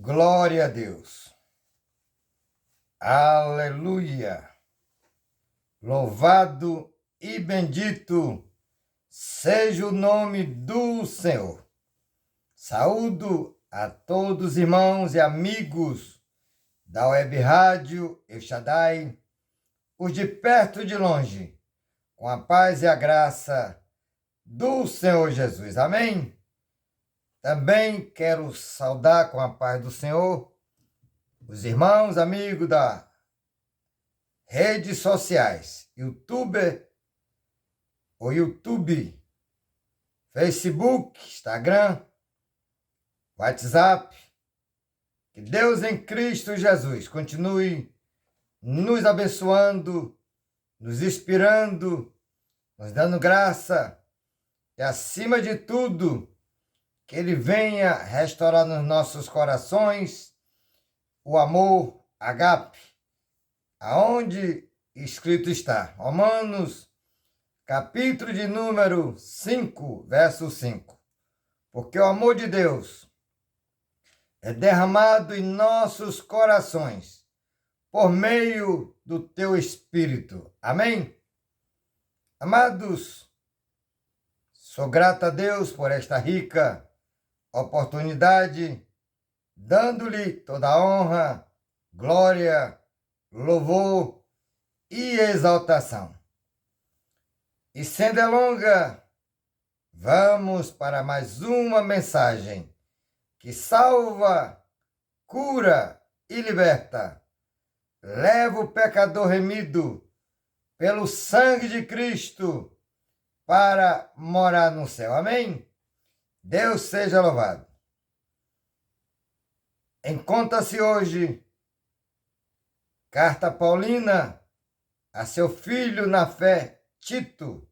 Glória a Deus. Aleluia. Louvado e bendito seja o nome do Senhor. Saúdo a todos os irmãos e amigos da Web Rádio El Shaddai, os de perto e de longe, com a paz e a graça do Senhor Jesus. Amém? Também quero saudar com a paz do Senhor os irmãos, amigos das redes sociais, YouTube, Facebook, Instagram, WhatsApp. Que Deus em Cristo Jesus continue nos abençoando, nos inspirando, nos dando graça e, acima de tudo, que Ele venha restaurar nos nossos corações o amor, agape, aonde escrito está, Romanos, capítulo de número 5, verso 5. Porque o amor de Deus é derramado em nossos corações por meio do teu Espírito. Amém? Amados, sou grato a Deus por esta rica oportunidade, dando-lhe toda a honra, glória, louvor e exaltação. E sem delonga, vamos para mais uma mensagem que salva, cura e liberta. Leva o pecador remido pelo sangue de Cristo para morar no céu. Amém? Deus seja louvado. Encontra-se hoje carta paulina a seu filho na fé, Tito,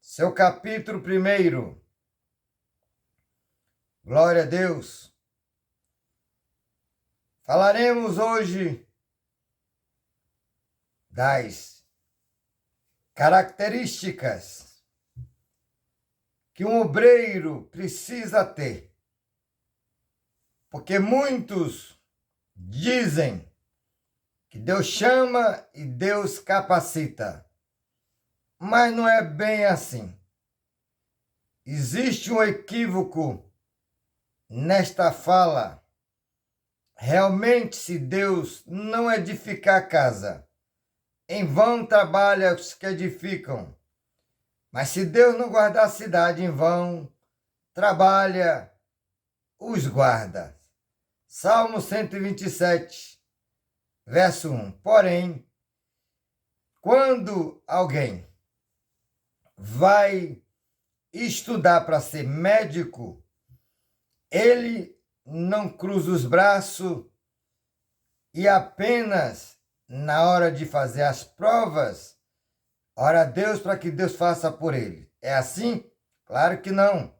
seu capítulo 1. Glória a Deus. Falaremos hoje das características que um obreiro precisa ter. Porque muitos dizem que Deus chama e Deus capacita. Mas não é bem assim. Existe um equívoco nesta fala. Realmente, se Deus não edificar a casa, em vão trabalham os que edificam. Mas se Deus não guardar a cidade, em vão trabalha os guarda. Salmo 127, verso 1. Porém, quando alguém vai estudar para ser médico, ele não cruza os braços e apenas na hora de fazer as provas, ora a Deus para que Deus faça por ele. É assim? Claro que não.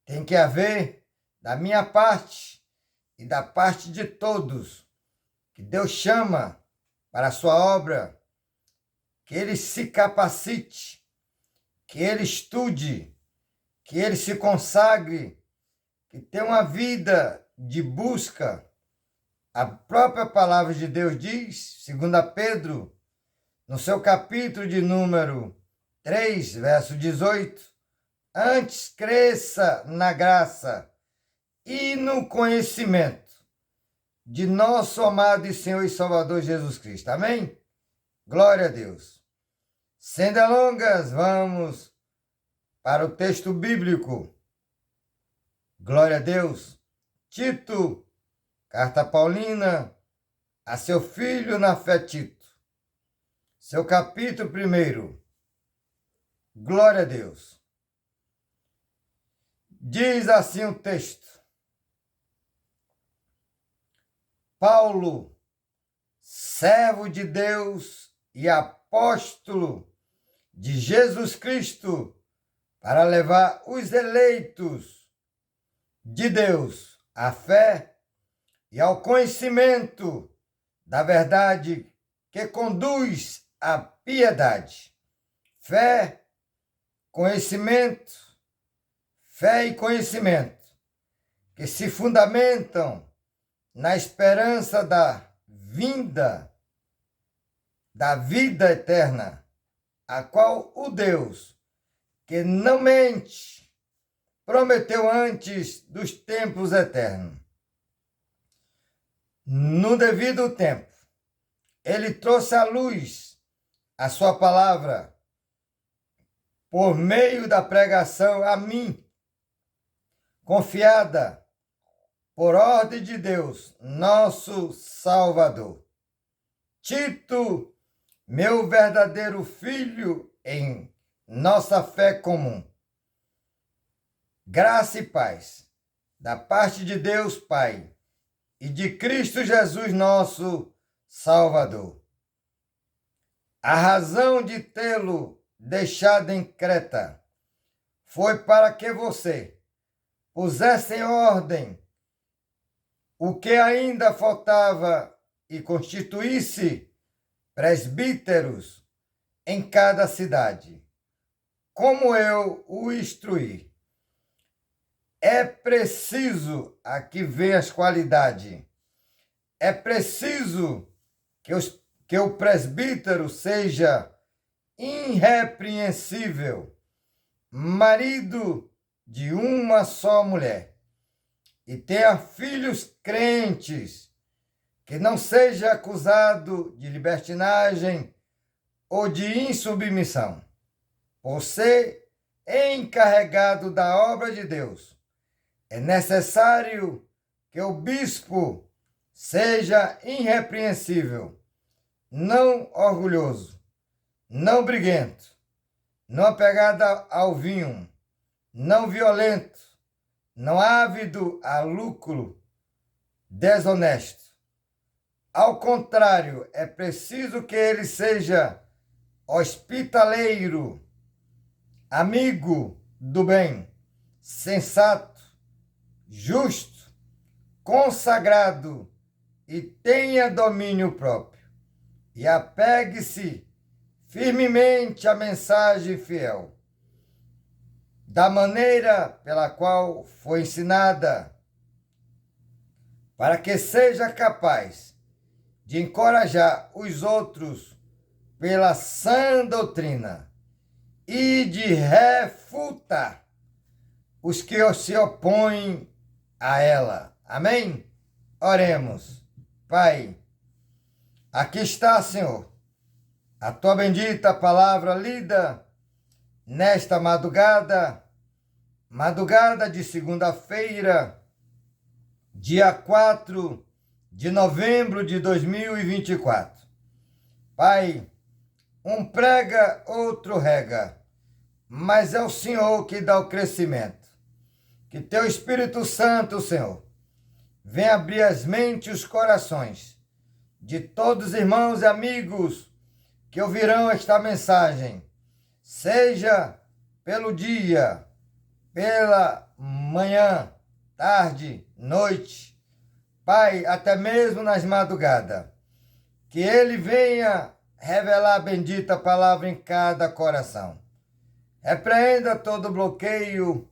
Tem que haver, da minha parte e da parte de todos, que Deus chama para a sua obra, que ele se capacite, que ele estude, que ele se consagre, que tenha uma vida de busca. A própria palavra de Deus diz, 2 Pedro, no seu capítulo de número 3, verso 18, antes cresça na graça e no conhecimento de nosso amado e Senhor e Salvador Jesus Cristo. Amém? Glória a Deus. Sem delongas, vamos para o texto bíblico. Glória a Deus. Tito, carta paulina a seu filho na fé, Tito. Seu capítulo 1. Glória a Deus. Diz assim o texto. Paulo, servo de Deus e apóstolo de Jesus Cristo, para levar os eleitos de Deus à fé e ao conhecimento da verdade que conduz à piedade. Fé, conhecimento, fé e conhecimento que se fundamentam na esperança da vinda, da vida eterna, a qual o Deus, que não mente, prometeu antes dos tempos eternos. No devido tempo, ele trouxe à luz a sua palavra por meio da pregação a mim, confiada por ordem de Deus, nosso Salvador. Tito, meu verdadeiro filho em nossa fé comum. Graça e paz da parte de Deus Pai e de Cristo Jesus, nosso Salvador. A razão de tê-lo deixado em Creta foi para que você pusesse em ordem o que ainda faltava e constituísse presbíteros em cada cidade, como eu o instruí. É preciso, aqui vem as qualidades, é preciso que o presbítero seja irrepreensível, marido de uma só mulher, e tenha filhos crentes, que não seja acusado de libertinagem ou de insubmissão, por ser encarregado da obra de Deus. É necessário que o bispo seja irrepreensível, não orgulhoso, não briguento, não apegado ao vinho, não violento, não ávido a lucro, desonesto. Ao contrário, é preciso que ele seja hospitaleiro, amigo do bem, sensato, justo, consagrado e tenha domínio próprio. E apegue-se firmemente à mensagem fiel, da maneira pela qual foi ensinada, para que seja capaz de encorajar os outros pela sã doutrina e de refutar os que se opõem a ela. Amém? Oremos. Pai, aqui está, Senhor, a tua bendita palavra lida nesta madrugada de segunda-feira, dia 4 de novembro de 2024. Pai, um prega, outro rega, mas é o Senhor que dá o crescimento. Que teu Espírito Santo, Senhor, venha abrir as mentes e os corações de todos os irmãos e amigos que ouvirão esta mensagem, seja pelo dia, pela manhã, tarde, noite, Pai, até mesmo nas madrugadas, que ele venha revelar a bendita palavra em cada coração. Repreenda todo bloqueio,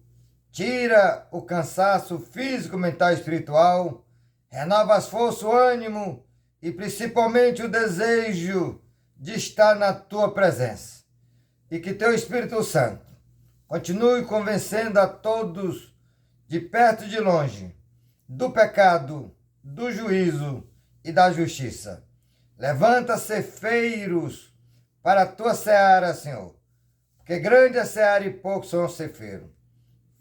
tira o cansaço físico, mental e espiritual, renova as forças, o ânimo e principalmente o desejo de estar na tua presença. E que teu Espírito Santo continue convencendo a todos, de perto e de longe, do pecado, do juízo e da justiça. Levanta cefeiros para a tua seara, Senhor, porque grande é a seara e poucos são os cefeiros.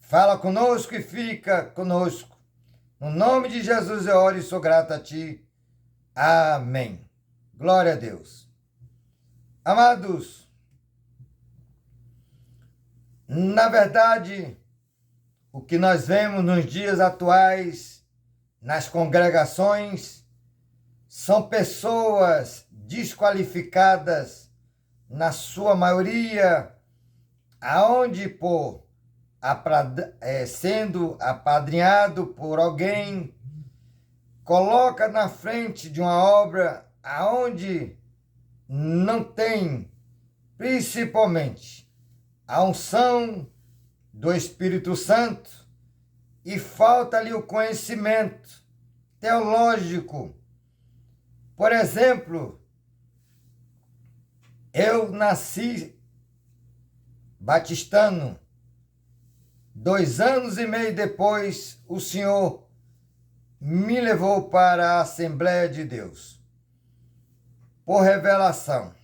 Fala conosco e fica conosco. No nome de Jesus eu oro e sou grato a ti. Amém. Glória a Deus. Amados, na verdade, o que nós vemos nos dias atuais, nas congregações, são pessoas desqualificadas, na sua maioria, aonde sendo apadrinhado por alguém, coloca na frente de uma obra aonde não tem, principalmente, a unção do Espírito Santo e falta-lhe o conhecimento teológico. Por exemplo, eu nasci batistano. 2 anos e meio depois, o Senhor me levou para a Assembleia de Deus, por revelação.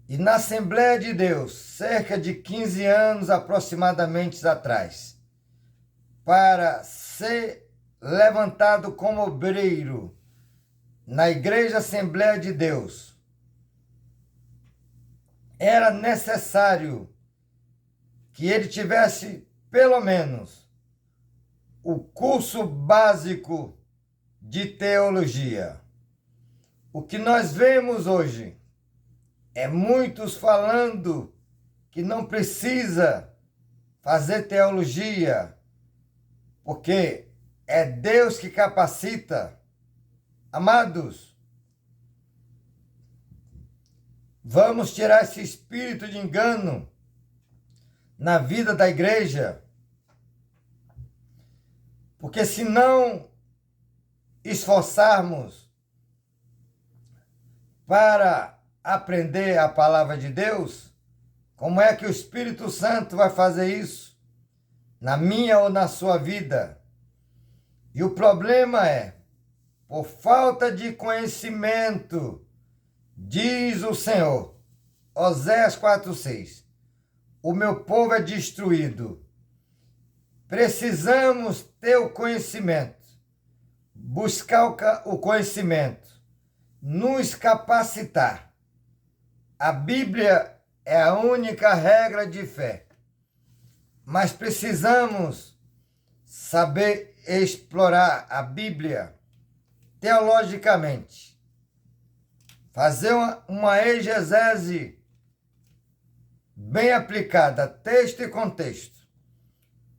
E na Assembleia de Deus, cerca de 15 anos aproximadamente atrás, para ser levantado como obreiro na Igreja Assembleia de Deus, era necessário que ele tivesse, pelo menos, o curso básico de teologia. O que nós vemos hoje é muitos falando que não precisa fazer teologia, porque é Deus que capacita. Amados, vamos tirar esse espírito de engano na vida da igreja, porque se não esforçarmos para aprender a palavra de Deus, como é que o Espírito Santo vai fazer isso na minha ou na sua vida? E o problema é, por falta de conhecimento, diz o Senhor, Oséias 4:6, o meu povo é destruído. Precisamos ter o conhecimento, buscar o conhecimento, nos capacitar. A Bíblia é a única regra de fé, mas precisamos saber explorar a Bíblia teologicamente, fazer uma exegese bem aplicada, texto e contexto,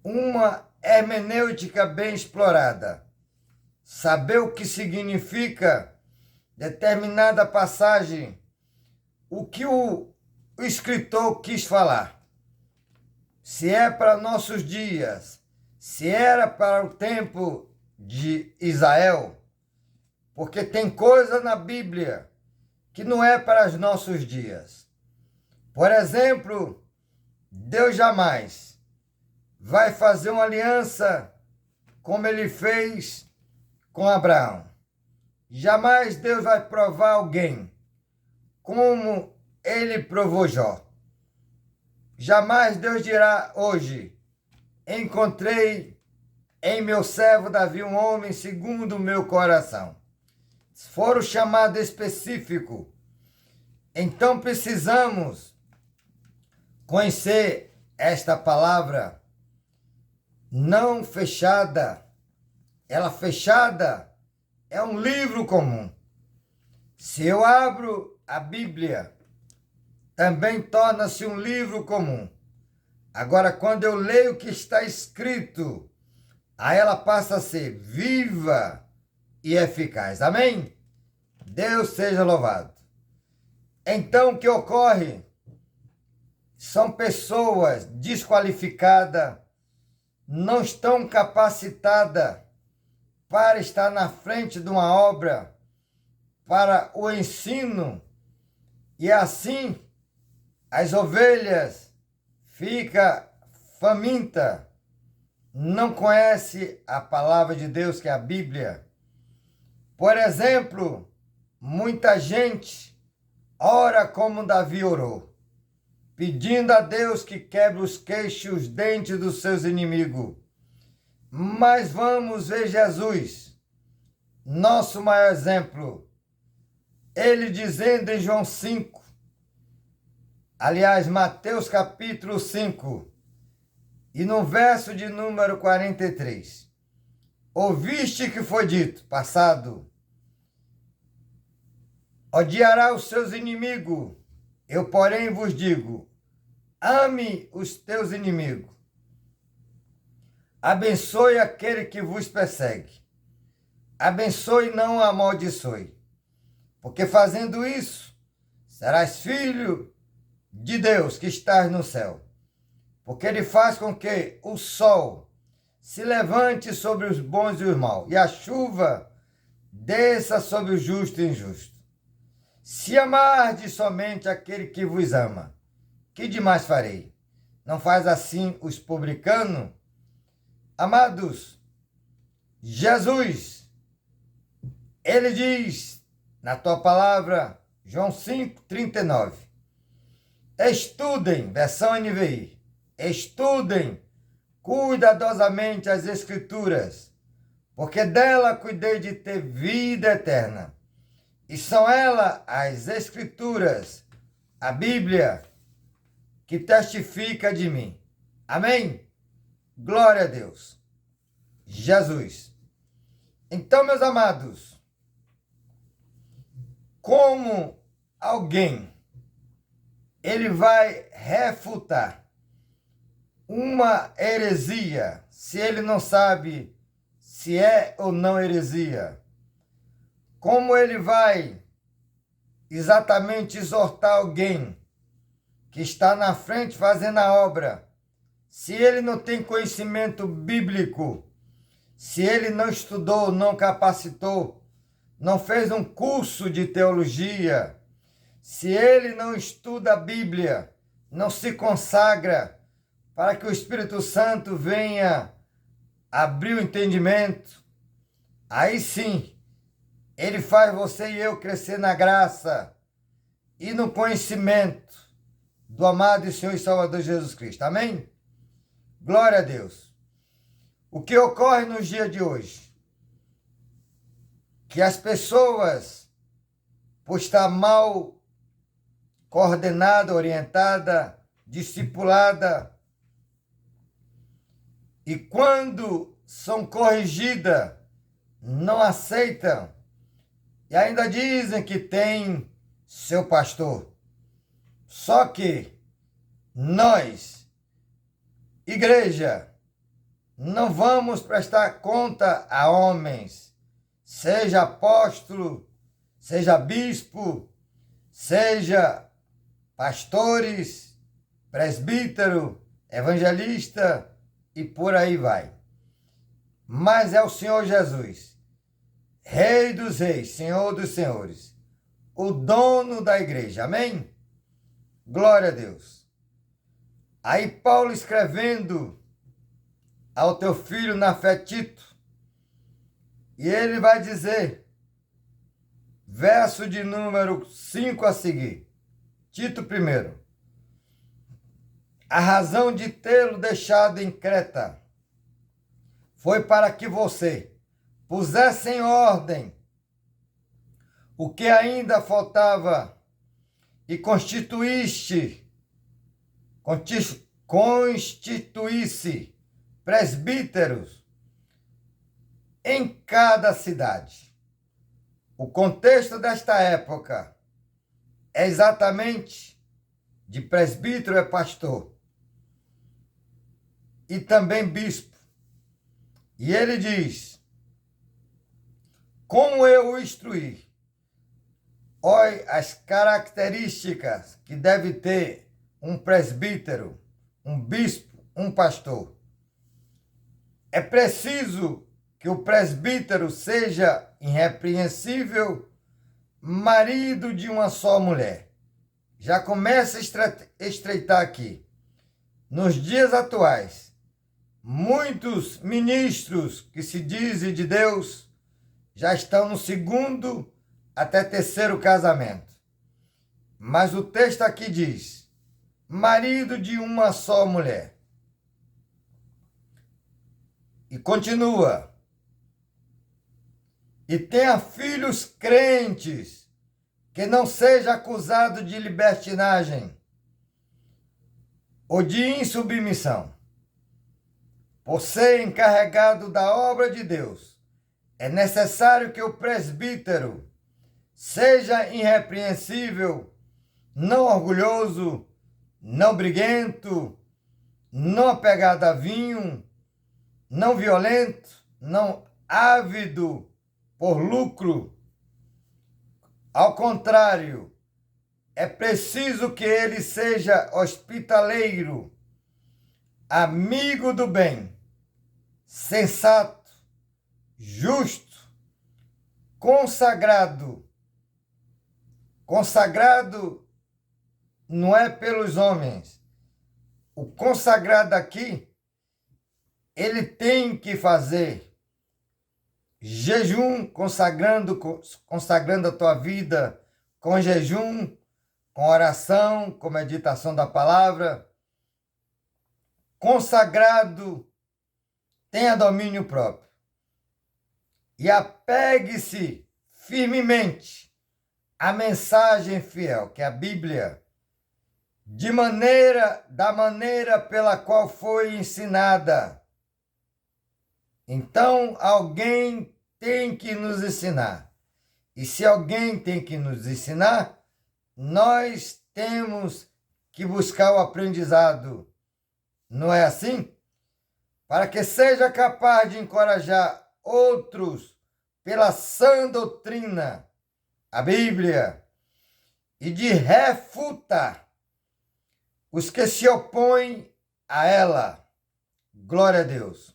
uma hermenêutica bem explorada, saber o que significa determinada passagem, o que o escritor quis falar, se é para nossos dias, se era para o tempo de Israel, porque tem coisa na Bíblia que não é para os nossos dias. Por exemplo, Deus jamais vai fazer uma aliança como ele fez com Abraão. Jamais Deus vai provar alguém como ele provou Jó. Jamais Deus dirá hoje, encontrei em meu servo Davi um homem segundo o meu coração. Se for o chamado específico, então precisamos conhecer esta palavra não fechada. Ela fechada é um livro comum. Se eu abro a Bíblia, também torna-se um livro comum. Agora, quando eu leio o que está escrito, aí ela passa a ser viva e eficaz. Amém? Deus seja louvado. Então, o que ocorre? São pessoas desqualificadas, não estão capacitadas para estar na frente de uma obra, para o ensino, e assim as ovelhas ficam famintas, não conhece a palavra de Deus, que é a Bíblia. Por exemplo, muita gente ora como Davi orou, pedindo a Deus que quebre os queixos, os dentes dos seus inimigos. Mas vamos ver Jesus, nosso maior exemplo. Ele dizendo em João 5, aliás, Mateus capítulo 5, e no verso de número 43, ouviste que foi dito, passado, odiará os seus inimigos, eu porém vos digo, ame os teus inimigos, abençoe aquele que vos persegue, abençoe e não amaldiçoe, porque fazendo isso, serás filho de Deus que estás no céu. porque ele faz com que o sol se levante sobre os bons e os maus, e a chuva desça sobre o justo e injusto. Se amardes somente aquele que vos ama, que demais farei? Não faz assim os publicanos? Amados, Jesus, ele diz na tua palavra, João 5:39, estudem, versão NVI, estudem cuidadosamente as Escrituras, porque dela cuidei de ter vida eterna. E são elas, as Escrituras, a Bíblia, que testifica de mim. Amém? Glória a Deus. Jesus. Então, meus amados, como alguém, ele vai refutar uma heresia, se ele não sabe se é ou não heresia, como ele vai exatamente exortar alguém que está na frente fazendo a obra, se ele não tem conhecimento bíblico, se ele não estudou, não capacitou, não fez um curso de teologia, se ele não estuda a Bíblia, não se consagra para que o Espírito Santo venha abrir o entendimento, aí sim, ele faz você e eu crescer na graça e no conhecimento do amado e Senhor e Salvador Jesus Cristo. Amém? Glória a Deus. O que ocorre nos dias de hoje? Que as pessoas, por estar mal coordenada, orientada, discipulada, e quando são corrigidas, não aceitam, e ainda dizem que tem seu pastor. Só que nós, igreja, não vamos prestar conta a homens, seja apóstolo, seja bispo, seja pastores, presbítero, evangelista e por aí vai. Mas é o Senhor Jesus, Rei dos reis, Senhor dos senhores, o dono da igreja. Amém? Glória a Deus. Aí Paulo escrevendo ao teu filho na fé Tito, e ele vai dizer, verso de número 5 a seguir, Tito 1, a razão de tê-lo deixado em Creta foi para que você pusesse em ordem o que ainda faltava e constituísse presbíteros em cada cidade. O contexto desta época é exatamente de presbítero é pastor e também bispo. E ele diz, como eu o instruí, olha as características que deve ter um presbítero, um bispo, um pastor. É preciso que o presbítero seja irrepreensível, marido de uma só mulher. Já começa a estreitar aqui. Nos dias atuais, muitos ministros que se dizem de Deus já estão no segundo até terceiro casamento. Mas o texto aqui diz, marido de uma só mulher. E continua, e tenha filhos crentes, que não seja acusado de libertinagem ou de insubmissão. Por ser encarregado da obra de Deus, é necessário que o presbítero seja irrepreensível, não orgulhoso, não briguento, não apegado a vinho, não violento, não ávido por lucro. Ao contrário, é preciso que ele seja hospitaleiro, amigo do bem, sensato, justo, consagrado. Consagrado não é pelos homens. O consagrado aqui, ele tem que fazer jejum, consagrando a tua vida com jejum, com oração, com meditação da palavra. Consagrado, tenha domínio próprio. E apegue-se firmemente à mensagem fiel, que é a Bíblia, da maneira pela qual foi ensinada. Então, alguém tem que nos ensinar. E se alguém tem que nos ensinar, nós temos que buscar o aprendizado. Não é assim? Para que seja capaz de encorajar outros pela sã doutrina, a Bíblia, e de refutar os que se opõem a ela. Glória a Deus.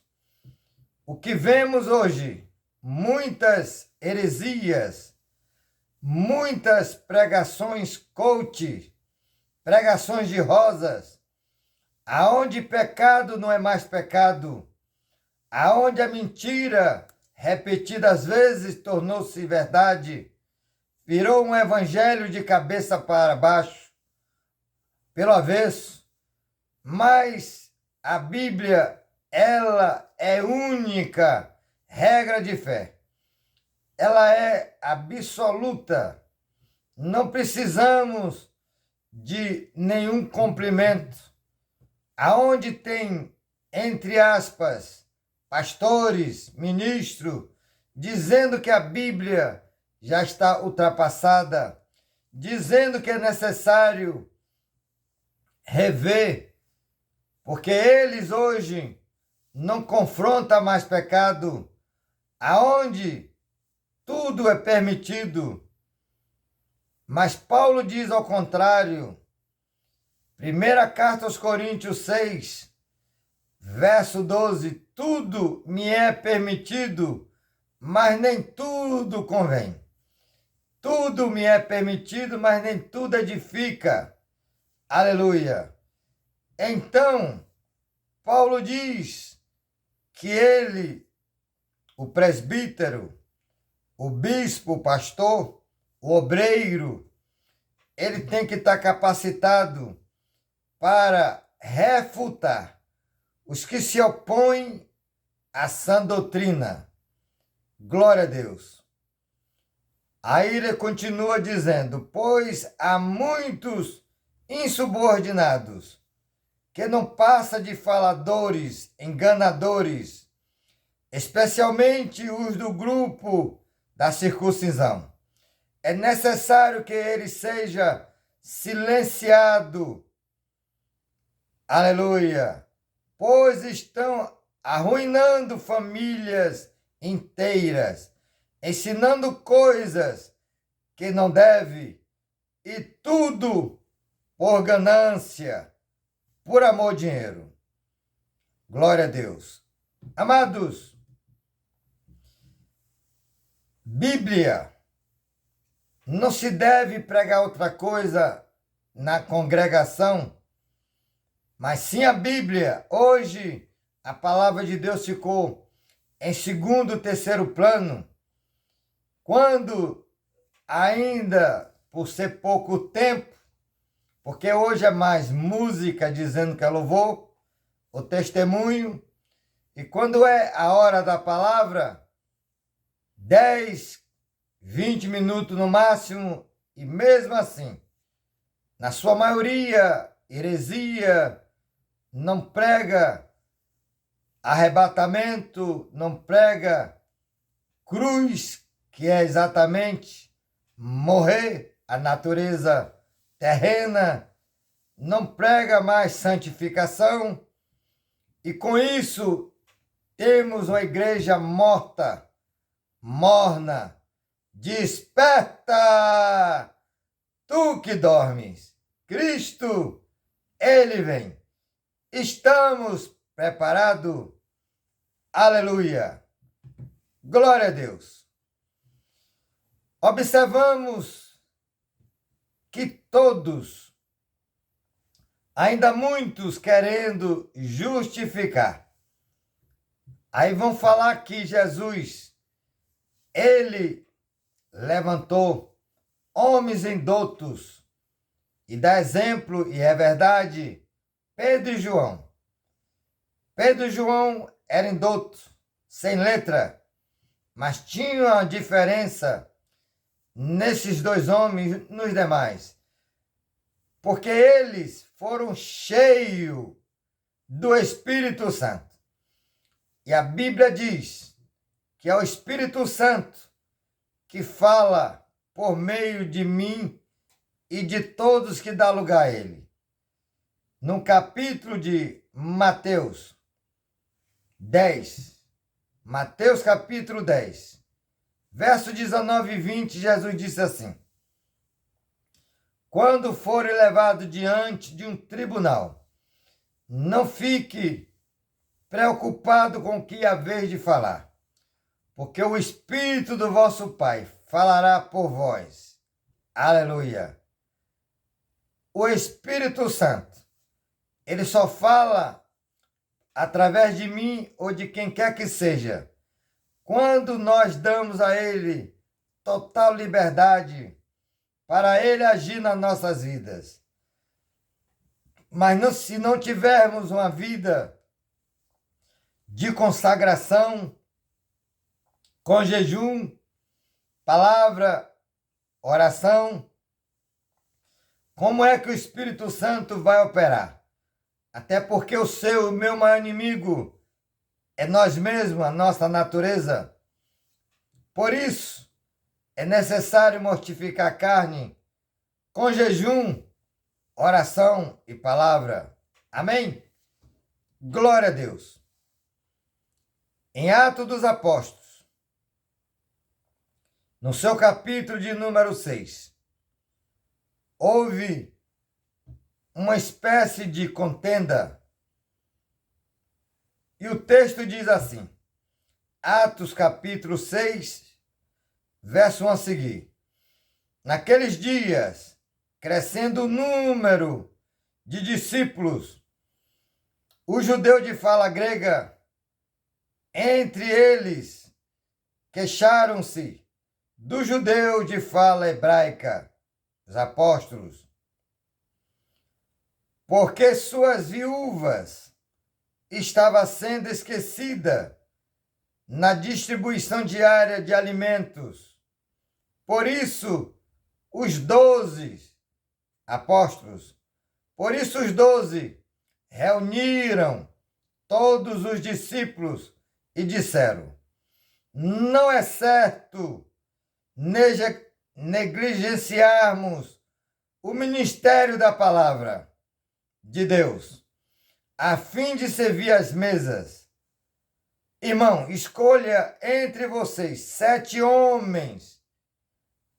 O que vemos hoje, muitas heresias, muitas pregações coach, pregações de rosas, aonde pecado não é mais pecado, aonde a mentira, repetidas vezes, tornou-se verdade, virou um evangelho de cabeça para baixo, pelo avesso, mas a Bíblia, ela é única regra de fé. Ela é absoluta. Não precisamos de nenhum complemento. Aonde tem, entre aspas, pastores, ministros, dizendo que a Bíblia já está ultrapassada, dizendo que é necessário rever, porque eles hoje não confrontam mais pecado, aonde tudo é permitido. Mas Paulo diz ao contrário. Primeira carta aos Coríntios 6, verso 12, tudo me é permitido, mas nem tudo convém. Tudo me é permitido, mas nem tudo edifica. Aleluia. Então, Paulo diz que ele, o presbítero, o bispo, o pastor, o obreiro, ele tem que estar capacitado para refutar os que se opõem à sã doutrina. Glória a Deus. Aí ele continua dizendo, pois há muitos insubordinados, que não passa de faladores, enganadores, especialmente os do grupo da circuncisão. É necessário que ele seja silenciado. Aleluia! Pois estão arruinando famílias inteiras, ensinando coisas que não deve, e tudo por ganância, por amor ao dinheiro. Glória a Deus. Amados, Bíblia, não se deve pregar outra coisa na congregação, mas sim a Bíblia. Hoje, a palavra de Deus ficou em segundo, terceiro plano, quando ainda, por ser pouco tempo, porque hoje é mais música dizendo que é louvor, o testemunho, e quando é a hora da palavra, 10, 20 minutos no máximo, e mesmo assim, na sua maioria, heresia, não prega arrebatamento, não prega cruz, que é exatamente morrer a natureza terrena, não prega mais santificação, e com isso temos uma igreja morta, morna. Desperta, tu que dormes, Cristo, ele vem. Estamos preparados? Aleluia! Glória a Deus! Observamos que todos, ainda muitos querendo justificar. Aí vão falar que Jesus, ele levantou homens indoutos e dá exemplo, e é verdade, Pedro e João. Pedro e João eram indoutos, sem letra, mas tinha uma diferença nesses dois homens nos demais, porque eles foram cheios do Espírito Santo. E a Bíblia diz que é o Espírito Santo que fala por meio de mim e de todos que dá lugar a ele. No capítulo de Mateus 10, Mateus capítulo 10, verso 19 e 20, Jesus disse assim: quando forem levados diante de um tribunal, não fique preocupado com o que haver de falar, porque o Espírito do vosso Pai falará por vós. Aleluia! O Espírito Santo, ele só fala através de mim ou de quem quer que seja, quando nós damos a ele total liberdade para ele agir nas nossas vidas. Mas se não tivermos uma vida de consagração, com jejum, palavra, oração, como é que o Espírito Santo vai operar? Até porque o meu maior inimigo é nós mesmos, a nossa natureza. Por isso, é necessário mortificar a carne com jejum, oração e palavra. Amém? Glória a Deus. Em Atos dos Apóstolos, no seu capítulo de número 6, houve uma espécie de contenda. E o texto diz assim, Atos capítulo 6, verso 1 a seguir. Naqueles dias, crescendo o número de discípulos, os judeus de fala grega, entre eles, queixaram-se dos judeus de fala hebraica, os apóstolos, porque suas viúvas estavam sendo esquecidas na distribuição diária de alimentos. Por isso, os 12 apóstolos, reuniram todos os discípulos e disseram: não é certo negligenciarmos o ministério da palavra de Deus, a fim de servir as mesas. Irmão, escolha entre vocês 7 homens.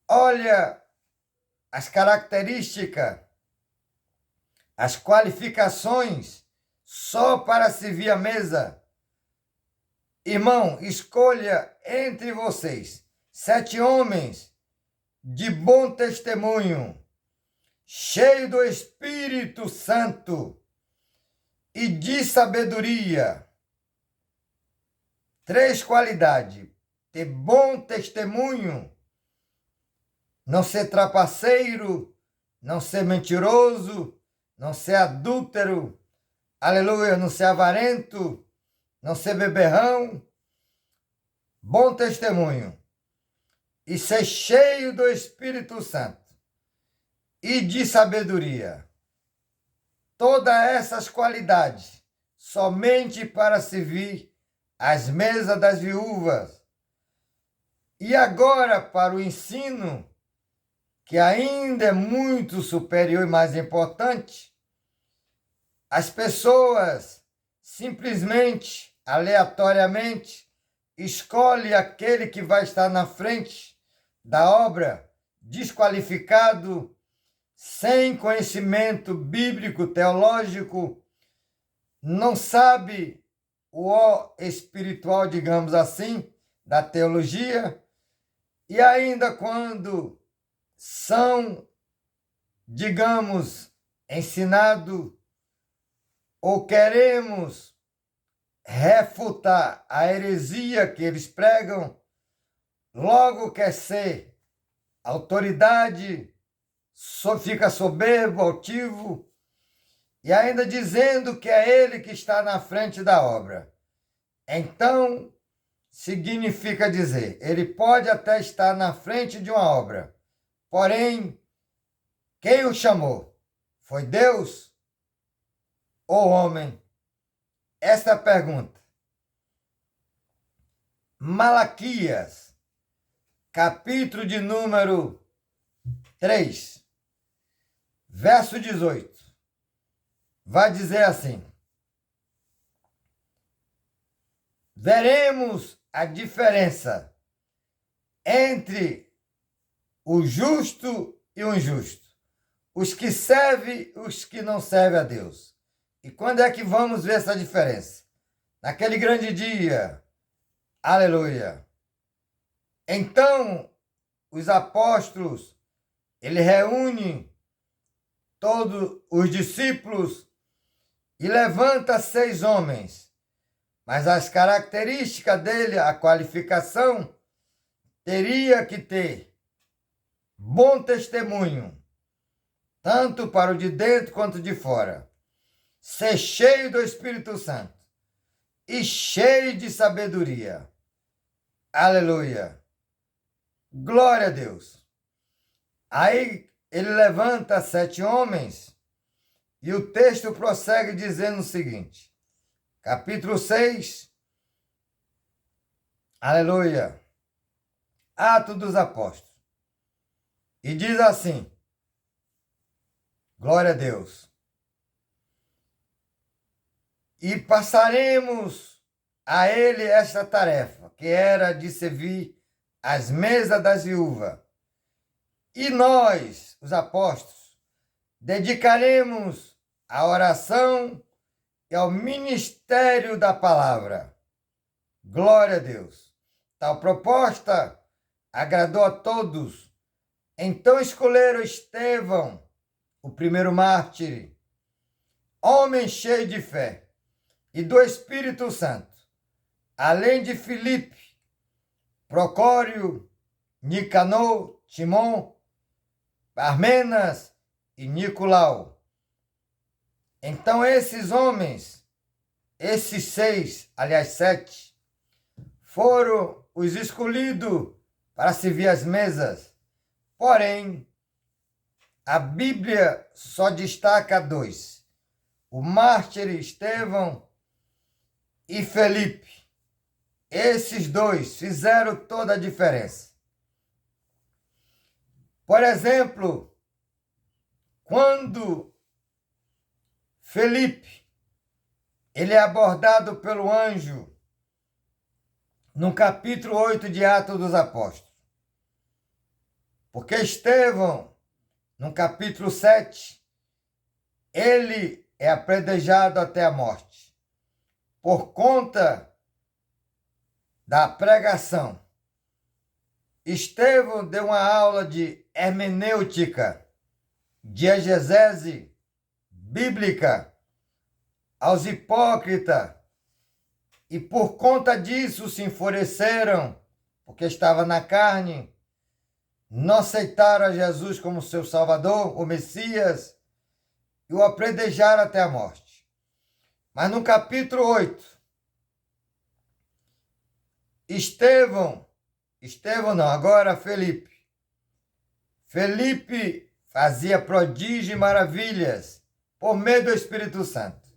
Olha as características, as qualificações só para servir a mesa. Irmão, escolha entre vocês 7 homens de bom testemunho, cheio do Espírito Santo e de sabedoria. 3 qualidades: ter bom testemunho, não ser trapaceiro, não ser mentiroso, não ser adúltero, aleluia, não ser avarento, não ser beberrão, bom testemunho e ser cheio do Espírito Santo e de sabedoria. Todas essas qualidades somente para servir as mesas das viúvas. E agora para o ensino, que ainda é muito superior e mais importante, as pessoas simplesmente, aleatoriamente, escolhem aquele que vai estar na frente da obra, desqualificado, sem conhecimento bíblico, teológico, não sabe o ó espiritual, digamos assim, da teologia, e ainda quando são, digamos, ensinados ou queremos refutar a heresia que eles pregam, logo quer ser autoridade, só fica soberbo, altivo, e ainda dizendo que é ele que está na frente da obra. Então, significa dizer, ele pode até estar na frente de uma obra, porém, quem o chamou? Foi Deus ou homem? Esta é a pergunta. Malaquias, capítulo de número 3, verso 18, vai dizer assim: veremos a diferença entre o justo e o injusto, os que servem e os que não servem a Deus. E quando é que vamos ver essa diferença? Naquele grande dia. Aleluia. Então, os apóstolos, ele reúne todos os discípulos e levanta 6 homens. Mas as características dele, a qualificação, teria que ter bom testemunho, tanto para o de dentro quanto de fora. Ser cheio do Espírito Santo e cheio de sabedoria. Aleluia. Glória a Deus. Aí ele levanta 7 homens e o texto prossegue dizendo o seguinte, capítulo 6, aleluia, Atos dos Apóstolos. E diz assim, glória a Deus. E passaremos a ele esta tarefa, que era de servir as mesas das viúvas. E nós, os apóstolos, dedicaremos à oração e ao ministério da palavra. Glória a Deus. Tal proposta agradou a todos. Então escolheram Estevão, o primeiro mártir, homem cheio de fé e do Espírito Santo, além de Filipe, Procório, Nicanor, Timon, Parmenas e Nicolau. Então esses homens, esses 6, aliás 7, foram os escolhidos para servir as mesas. Porém, a Bíblia só destaca 2. O mártir Estevão e Felipe. Esses 2 fizeram toda a diferença. Por exemplo, quando Felipe ele é abordado pelo anjo no capítulo 8 de Atos dos Apóstolos. Porque Estevão, no capítulo 7, ele é apedrejado até a morte por conta da pregação. Estevão deu uma aula de hermenêutica, de exegese bíblica aos hipócritas, e por conta disso se enfureceram, porque estava na carne, não aceitaram a Jesus como seu Salvador, o Messias, e o apedrejaram até a morte. Mas no capítulo 8, Estevão não, agora Felipe. Felipe fazia prodígios e maravilhas por meio do Espírito Santo,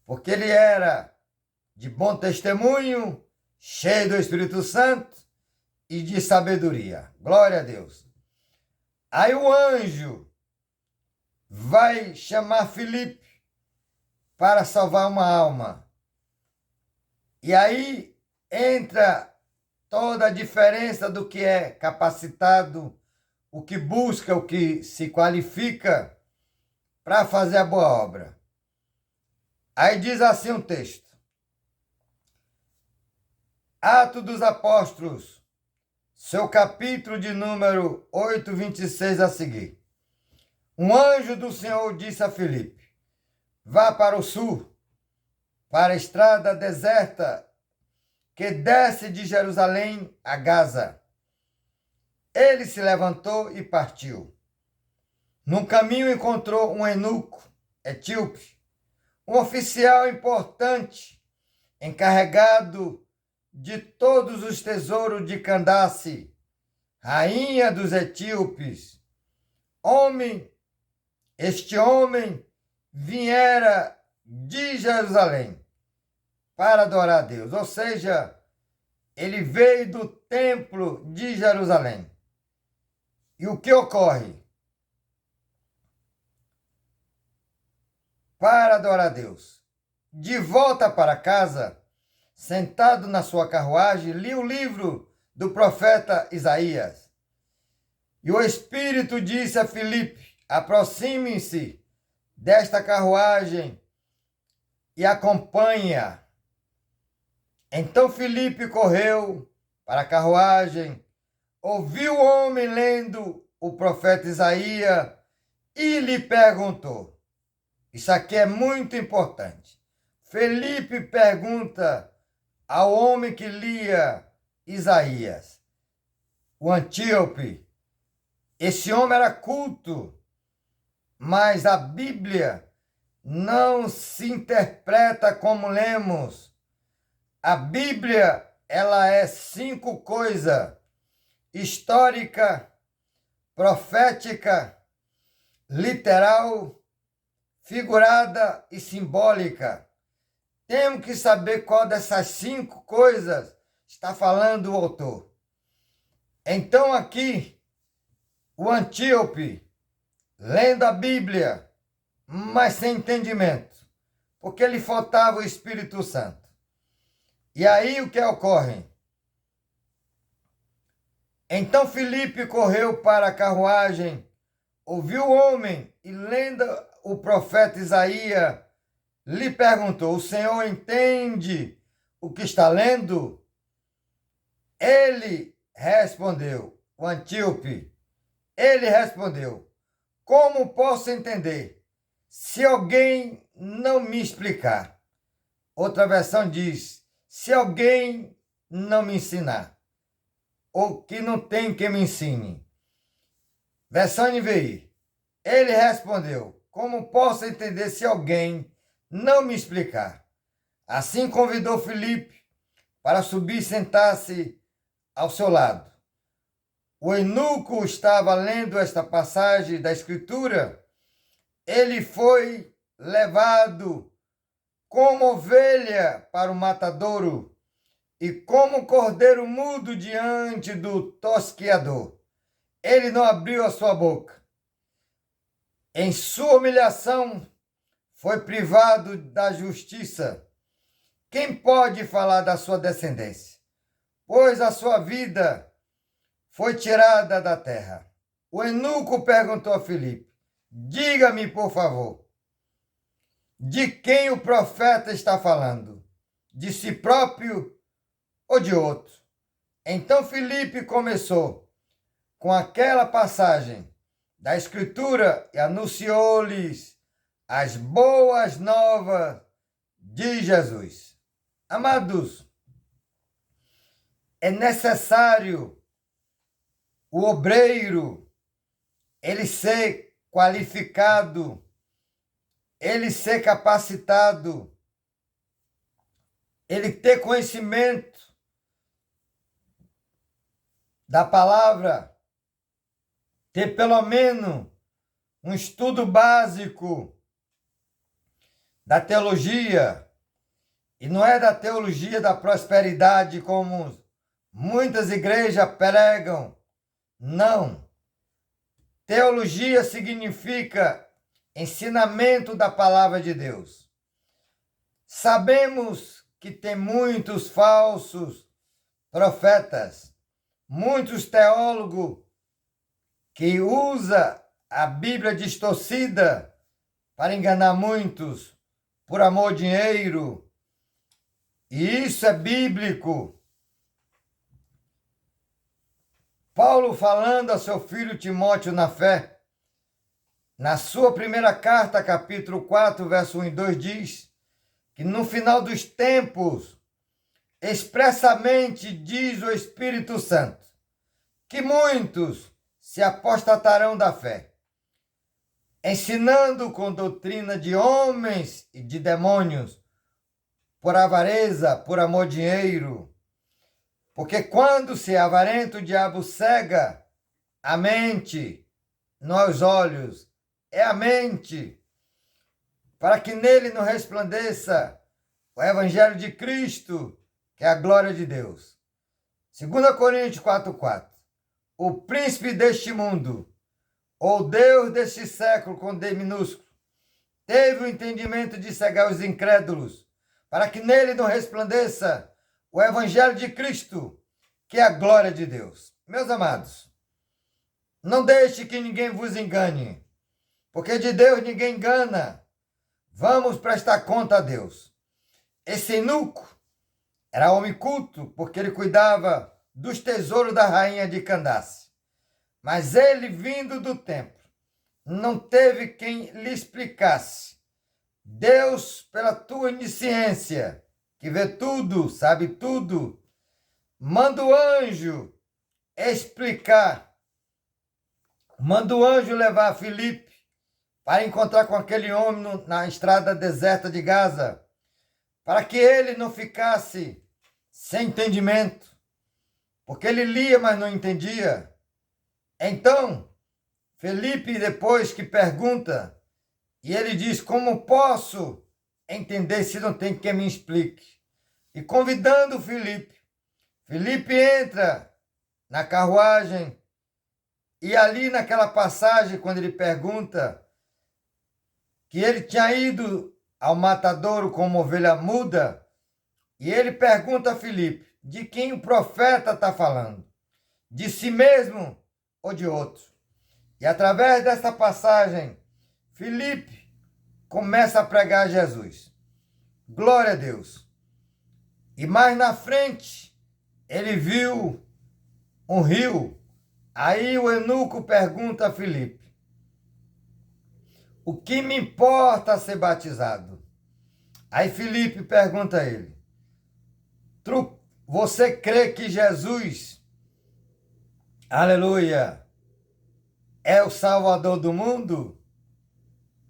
porque ele era de bom testemunho, cheio do Espírito Santo e de sabedoria. Glória a Deus. Aí o anjo vai chamar Filipe para salvar uma alma. E aí entra toda a diferença do que é capacitado, o que busca, o que se qualifica para fazer a boa obra. Aí diz assim um texto. Atos dos Apóstolos, seu capítulo de número 8, 26 a seguir. Um anjo do Senhor disse a Filipe: vá para o sul, para a estrada deserta que desce de Jerusalém a Gaza. Ele se levantou e partiu. No caminho encontrou um eunuco etíope, um oficial importante, encarregado de todos os tesouros de Candace, rainha dos etíopes. Este homem viera de Jerusalém para adorar a Deus, ou seja, ele veio do templo de Jerusalém. E o que ocorre? Para adorar a Deus. De volta para casa, sentado na sua carruagem, li o livro do profeta Isaías. E o Espírito disse a Filipe: aproxime-se desta carruagem e acompanha. Então Filipe correu para a carruagem, ouviu o homem lendo o profeta Isaías e lhe perguntou. Isso aqui é muito importante. Filipe pergunta ao homem que lia Isaías, o Antíope. Esse homem era culto, mas a Bíblia não se interpreta como lemos. A Bíblia, ela é 5 coisas: histórica, profética, literal, figurada e simbólica. Temos que saber qual dessas 5 coisas está falando o autor. Então aqui, o Antíope, lendo a Bíblia, mas sem entendimento, porque lhe faltava o Espírito Santo. E aí o que ocorre? Então Filipe correu para a carruagem, ouviu o homem e lendo o profeta Isaías, lhe perguntou: o Senhor entende o que está lendo? Ele respondeu, o Antíope, ele respondeu: como posso entender se alguém não me explicar? Outra versão diz: se alguém não me ensinar, ou que não tem quem me ensine. Versão NVI. Ele respondeu: como posso entender se alguém não me explicar? Assim convidou Filipe para subir e sentar-se ao seu lado. O eunuco estava lendo esta passagem da Escritura. Ele foi levado como ovelha para o matadouro e como cordeiro mudo diante do tosquiador. Ele não abriu a sua boca. Em sua humilhação, foi privado da justiça. Quem pode falar da sua descendência? Pois a sua vida foi tirada da terra. O eunuco perguntou a Filipe: diga-me, por favor, de quem o profeta está falando? De si próprio ou de outro? Então Filipe começou com aquela passagem da Escritura e anunciou-lhes as boas novas de Jesus. Amados, é necessário o obreiro ele ser qualificado, ele ser capacitado, ele ter conhecimento da palavra, ter pelo menos um estudo básico da teologia, e não é da teologia da prosperidade como muitas igrejas pregam. Não. Teologia significa ensinamento da palavra de Deus. Sabemos que tem muitos falsos profetas, muitos teólogos que usam a Bíblia distorcida para enganar muitos, por amor ao dinheiro. E isso é bíblico. Paulo, falando a seu filho Timóteo na fé, na sua primeira carta, capítulo 4, verso 1 e 2, diz que no final dos tempos, expressamente diz o Espírito Santo, que muitos se apostatarão da fé, ensinando com doutrina de homens e de demônios, por avareza, por amor ao dinheiro. Porque quando se é avarento, o diabo cega a mente, não aos olhos, é a mente, para que nele não resplandeça o Evangelho de Cristo, que é a glória de Deus. 2 Coríntios 4,4. O príncipe deste mundo, ou Deus deste século, com D minúsculo, teve o entendimento de cegar os incrédulos, para que nele não resplandeça o Evangelho de Cristo, que é a glória de Deus. Meus amados, não deixe que ninguém vos engane, porque de Deus ninguém engana. Vamos prestar conta a Deus. Esse eunuco era homem culto, porque ele cuidava dos tesouros da rainha de Candace. Mas ele, vindo do templo, não teve quem lhe explicasse. Deus, pela tua onisciência, que vê tudo, sabe tudo, manda o anjo explicar, manda o anjo levar Filipe para encontrar com aquele homem na estrada deserta de Gaza, para que ele não ficasse sem entendimento, porque ele lia, mas não entendia. Então, Filipe, depois que pergunta, e ele diz, como posso entender se não tem quem me explique? E convidando Filipe entra na carruagem, e ali naquela passagem, quando ele pergunta que ele tinha ido ao matadouro como ovelha muda, e ele pergunta a Filipe, de quem o profeta está falando? De si mesmo ou de outro? E através dessa passagem, Filipe começa a pregar Jesus. Glória a Deus. E mais na frente, ele viu um rio. Aí o eunuco pergunta a Filipe, o que me importa ser batizado? Aí Filipe pergunta a ele, você crê que Jesus, aleluia, é o Salvador do mundo?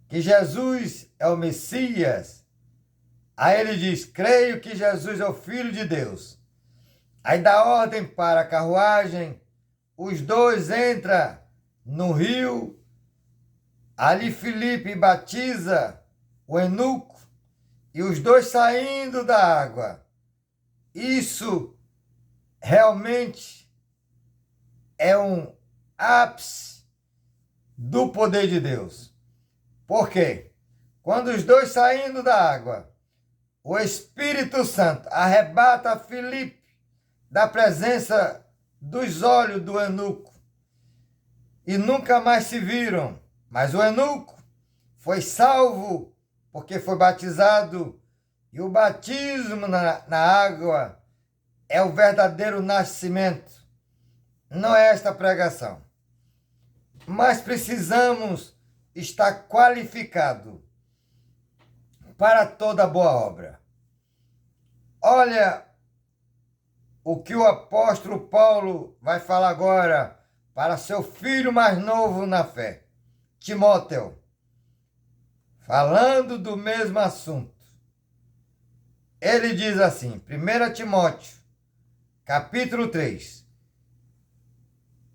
Que Jesus é o Messias? Aí ele diz, creio que Jesus é o Filho de Deus. Aí dá ordem para a carruagem, os dois entram no rio, ali Filipe batiza o eunuco, e os dois saindo da água. Isso realmente é um ápice do poder de Deus. Por quê? Quando os dois saindo da água, o Espírito Santo arrebata Filipe da presença dos olhos do eunuco e nunca mais se viram. Mas o eunuco foi salvo porque foi batizado, e o batismo na água é o verdadeiro nascimento. Não é esta pregação. Mas precisamos estar qualificados para toda boa obra. Olha o que o apóstolo Paulo vai falar agora para seu filho mais novo na fé, Timóteo, falando do mesmo assunto. Ele diz assim, 1 Timóteo, capítulo 3.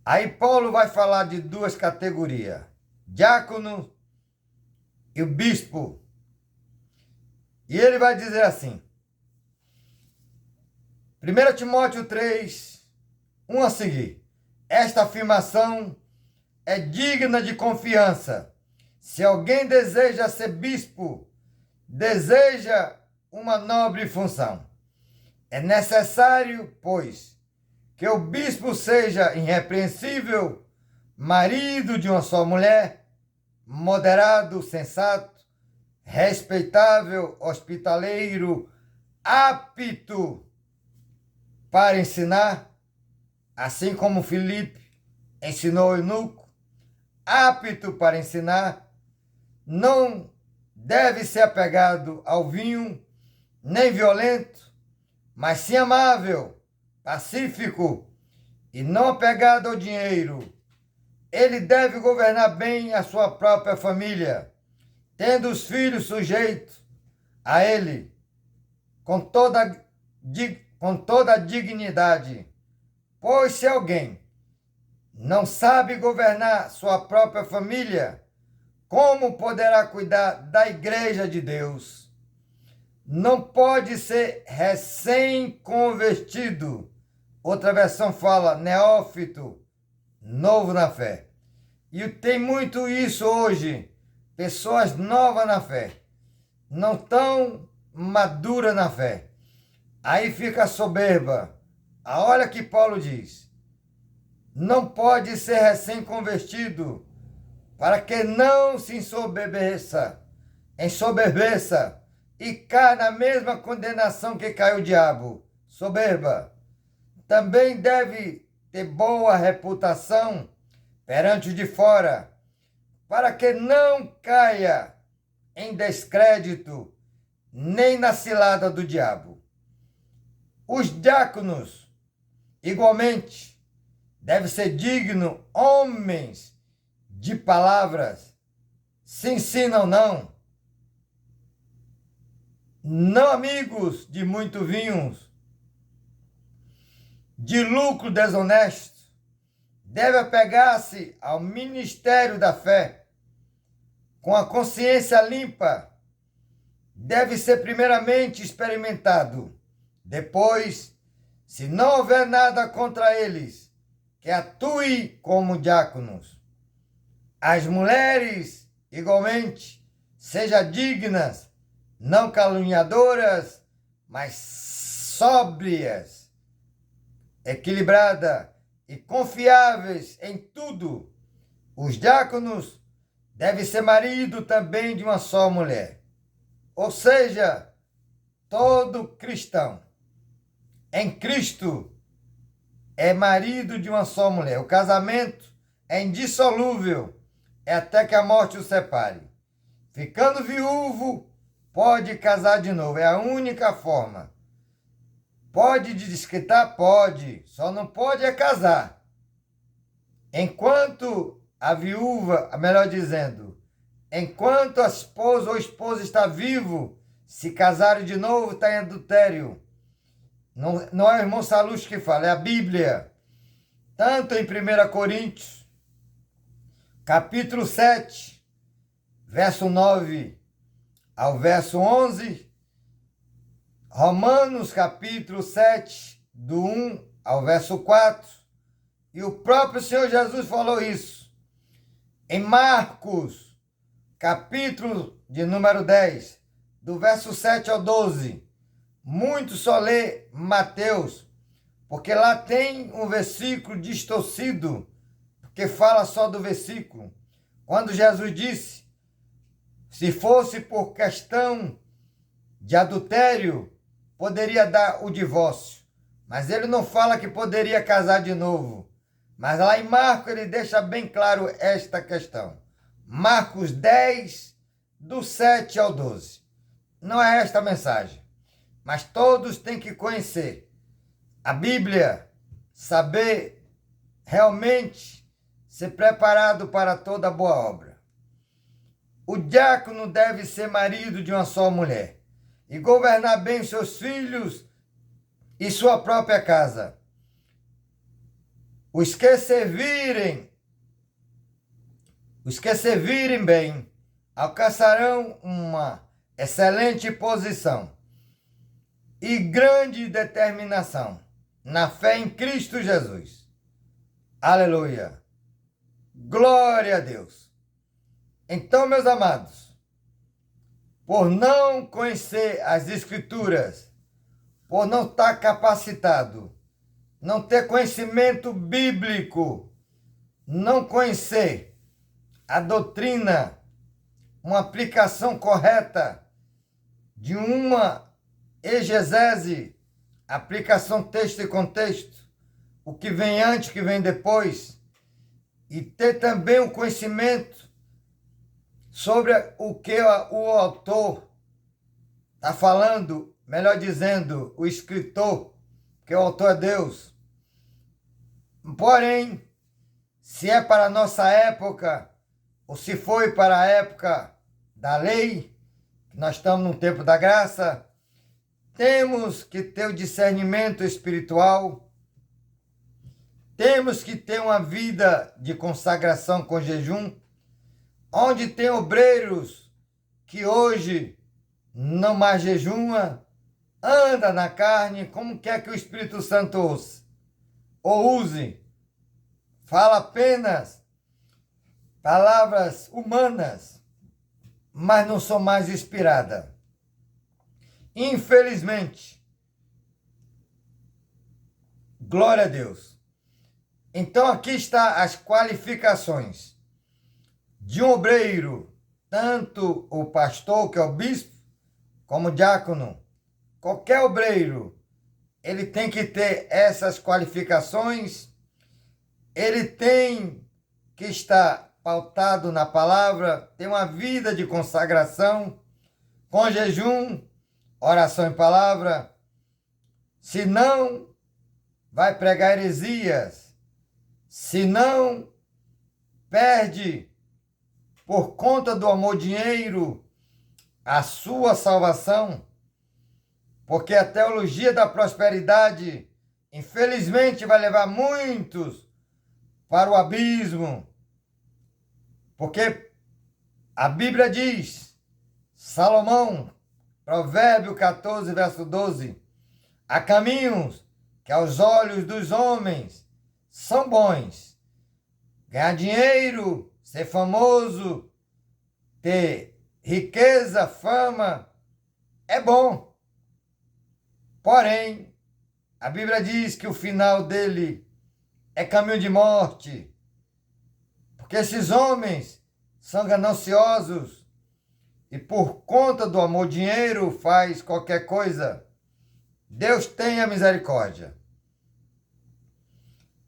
Aí Paulo vai falar de duas categorias, diácono e o bispo. E ele vai dizer assim, 1 Timóteo 3, 1 a seguir. Esta afirmação é digna de confiança. Se alguém deseja ser bispo, deseja uma nobre função. É necessário, pois, que o bispo seja irrepreensível, marido de uma só mulher, moderado, sensato, respeitável, hospitaleiro, apto para ensinar, assim como Filipe ensinou o eunuco, apto para ensinar, não deve ser apegado ao vinho, nem violento, mas sim amável, pacífico e não apegado ao dinheiro. Ele deve governar bem a sua própria família, tendo os filhos sujeitos a ele, com toda a dignidade. Pois se alguém não sabe governar sua própria família, como poderá cuidar da igreja de Deus? Não pode ser recém-convertido. Outra versão fala neófito, novo na fé. E tem muito isso hoje. Pessoas novas na fé, não tão maduras na fé. Aí fica a soberba. Olha que Paulo diz. Não pode ser recém-convertido, para que não se ensoberbeça e caia na mesma condenação que caiu o diabo. Soberba. Também deve ter boa reputação perante os de fora, para que não caia em descrédito nem na cilada do diabo. Os diáconos, igualmente, devem ser dignos homens de palavras, se ensinam não amigos de muito vinhos, de lucro desonesto, deve apegar-se ao ministério da fé, com a consciência limpa, deve ser primeiramente experimentado. Depois, se não houver nada contra eles, que atue como diáconos. As mulheres, igualmente, sejam dignas, não caluniadoras, mas sóbrias, equilibradas e confiáveis em tudo. Os diáconos devem ser marido também de uma só mulher. Ou seja, todo cristão em Cristo é marido de uma só mulher. O casamento é indissolúvel, é até que a morte o separe. Ficando viúvo, pode casar de novo, é a única forma. Pode desquitar? Pode, só não pode é casar. Enquanto a viúva, melhor dizendo, enquanto a esposa ou esposa está vivo, se casarem de novo, está em adultério. Não é o irmão Salusto que fala, é a Bíblia. Tanto em 1 Coríntios, capítulo 7, verso 9 ao verso 11, Romanos, capítulo 7, do 1 ao verso 4, e o próprio Senhor Jesus falou isso. Em Marcos, capítulo de número 10, do verso 7 ao 12, muito só lê Mateus, porque lá tem um versículo distorcido, que fala só do versículo. Quando Jesus disse, se fosse por questão de adultério, poderia dar o divórcio. Mas ele não fala que poderia casar de novo. Mas lá em Marcos ele deixa bem claro esta questão. Marcos 10, do 7 ao 12. Não é esta a mensagem. Mas todos têm que conhecer a Bíblia, saber realmente ser preparado para toda boa obra. O diácono deve ser marido de uma só mulher e governar bem seus filhos e sua própria casa. Os que servirem bem alcançarão uma excelente posição e grande determinação na fé em Cristo Jesus. Aleluia! Glória a Deus! Então, meus amados, por não conhecer as Escrituras, por não estar capacitado, não ter conhecimento bíblico, não conhecer a doutrina uma aplicação correta de uma exegese, aplicação texto e contexto, o que vem antes, o que vem depois, e ter também um conhecimento sobre o que o autor está falando, melhor dizendo, o escritor, que o autor é Deus. Porém, se é para a nossa época, ou se foi para a época da lei, nós estamos no tempo da graça, temos que ter o discernimento espiritual, temos que ter uma vida de consagração com jejum, onde tem obreiros que hoje não mais jejuma, anda na carne, como quer que o Espírito Santo ouça, ou use, fala apenas palavras humanas, mas não são mais inspiradas. Infelizmente. Glória a Deus. Então aqui está as qualificações de um obreiro, tanto o pastor, que é o bispo, como o diácono. Qualquer obreiro, ele tem que ter essas qualificações, ele tem que estar pautado na palavra, ter uma vida de consagração, com jejum, oração em palavra, senão vai pregar heresias, senão perde por conta do amor-dinheiro a sua salvação, porque a teologia da prosperidade, infelizmente, vai levar muitos para o abismo, porque a Bíblia diz, Salomão, Provérbio 14, verso 12, há caminhos que aos olhos dos homens são bons. Ganhar dinheiro, ser famoso, ter riqueza, fama, é bom. Porém, a Bíblia diz que o final dele é caminho de morte, porque esses homens são gananciosos e por conta do amor-dinheiro faz qualquer coisa. Deus tenha misericórdia.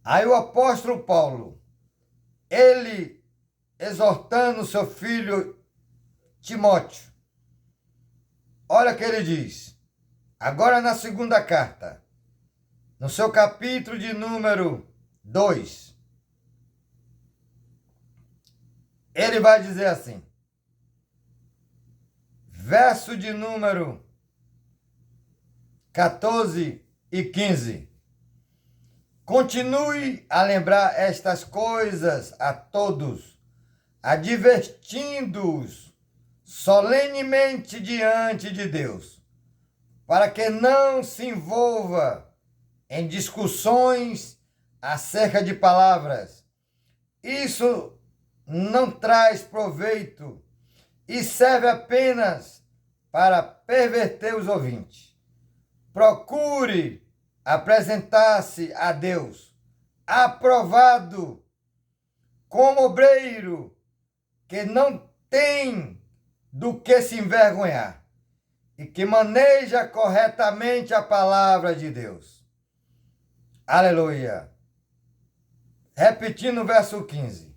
Aí o apóstolo Paulo, ele exortando seu filho Timóteo, olha o que ele diz, agora na segunda carta, no seu capítulo de número 2, ele vai dizer assim, verso de número 14 e 15. Continue a lembrar estas coisas a todos, advertindo-os solenemente diante de Deus, para que não se envolva em discussões acerca de palavras. Isso não traz proveito e serve apenas para perverter os ouvintes. Procure apresentar-se a Deus aprovado como obreiro que não tem do que se envergonhar e que maneja corretamente a palavra de Deus. Aleluia. Repetindo o verso 15.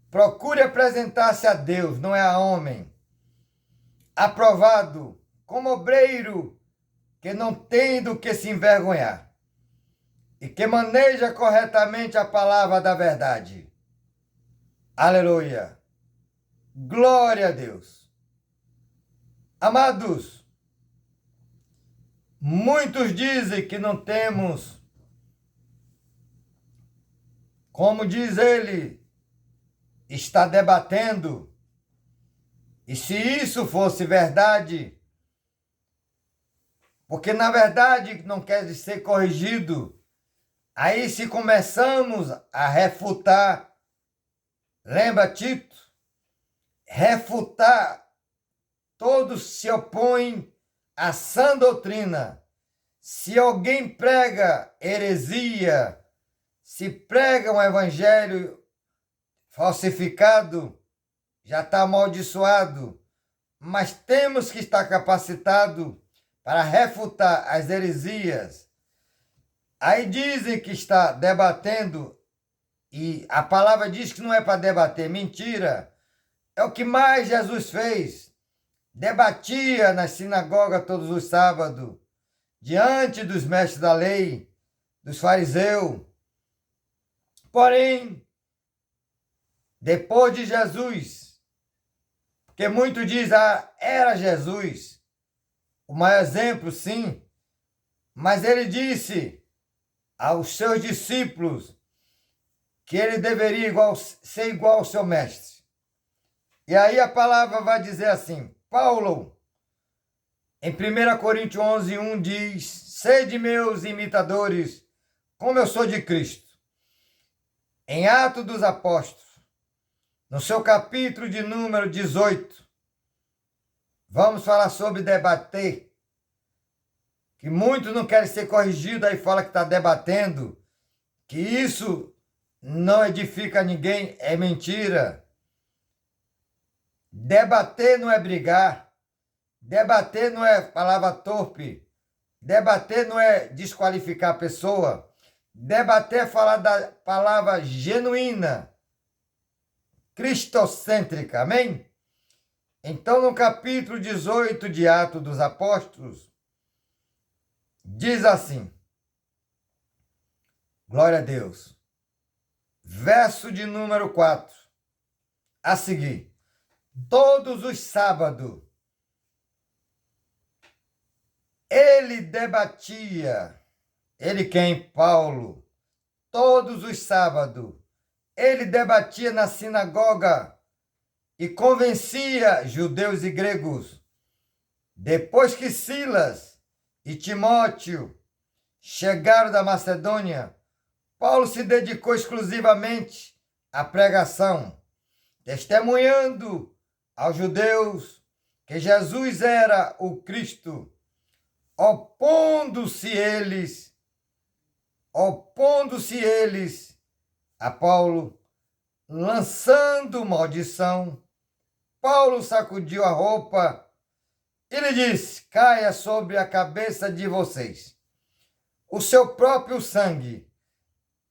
Procure apresentar-se a Deus, não é a homem, aprovado como obreiro que não tem do que se envergonhar e que maneja corretamente a palavra da verdade. Aleluia. Glória a Deus. Amados, muitos dizem que não temos, como diz ele, está debatendo. E se isso fosse verdade, porque na verdade não quer ser corrigido, aí se começamos a refutar, lembra Tito? Refutar, todos se opõem à sã doutrina. Se alguém prega heresia, se prega um evangelho falsificado, já está amaldiçoado, mas temos que estar capacitado para refutar as heresias. Aí dizem que está debatendo, e a palavra diz que não é para debater, mentira. É o que mais Jesus fez. Debatia na sinagoga todos os sábados, diante dos mestres da lei, dos fariseus. Porém, depois de Jesus, porque muito diz, era Jesus, o maior exemplo, sim, mas ele disse aos seus discípulos que ele deveria ser igual ao seu mestre. E aí a palavra vai dizer assim, Paulo, em 1 Coríntios 11:1 diz, sede meus imitadores, como eu sou de Cristo. Em Atos dos Apóstolos, no seu capítulo de número 18, vamos falar sobre debater, que muitos não querem ser corrigidos, aí fala que está debatendo, que isso não edifica ninguém, é mentira. Debater não é brigar, debater não é palavra torpe, debater não é desqualificar a pessoa, debater é falar da palavra genuína, cristocêntrica, amém? Então, no capítulo 18 de Atos dos Apóstolos, diz assim, glória a Deus, verso de número 4, a seguir, todos os sábados, ele debatia, ele quem? Paulo, todos os sábados, ele debatia na sinagoga e convencia judeus e gregos. Depois que Silas e Timóteo chegaram da Macedônia, Paulo se dedicou exclusivamente à pregação, testemunhando aos judeus que Jesus era o Cristo, opondo-se eles a Paulo, lançando maldição. Paulo sacudiu a roupa e lhe disse, caia sobre a cabeça de vocês o seu próprio sangue.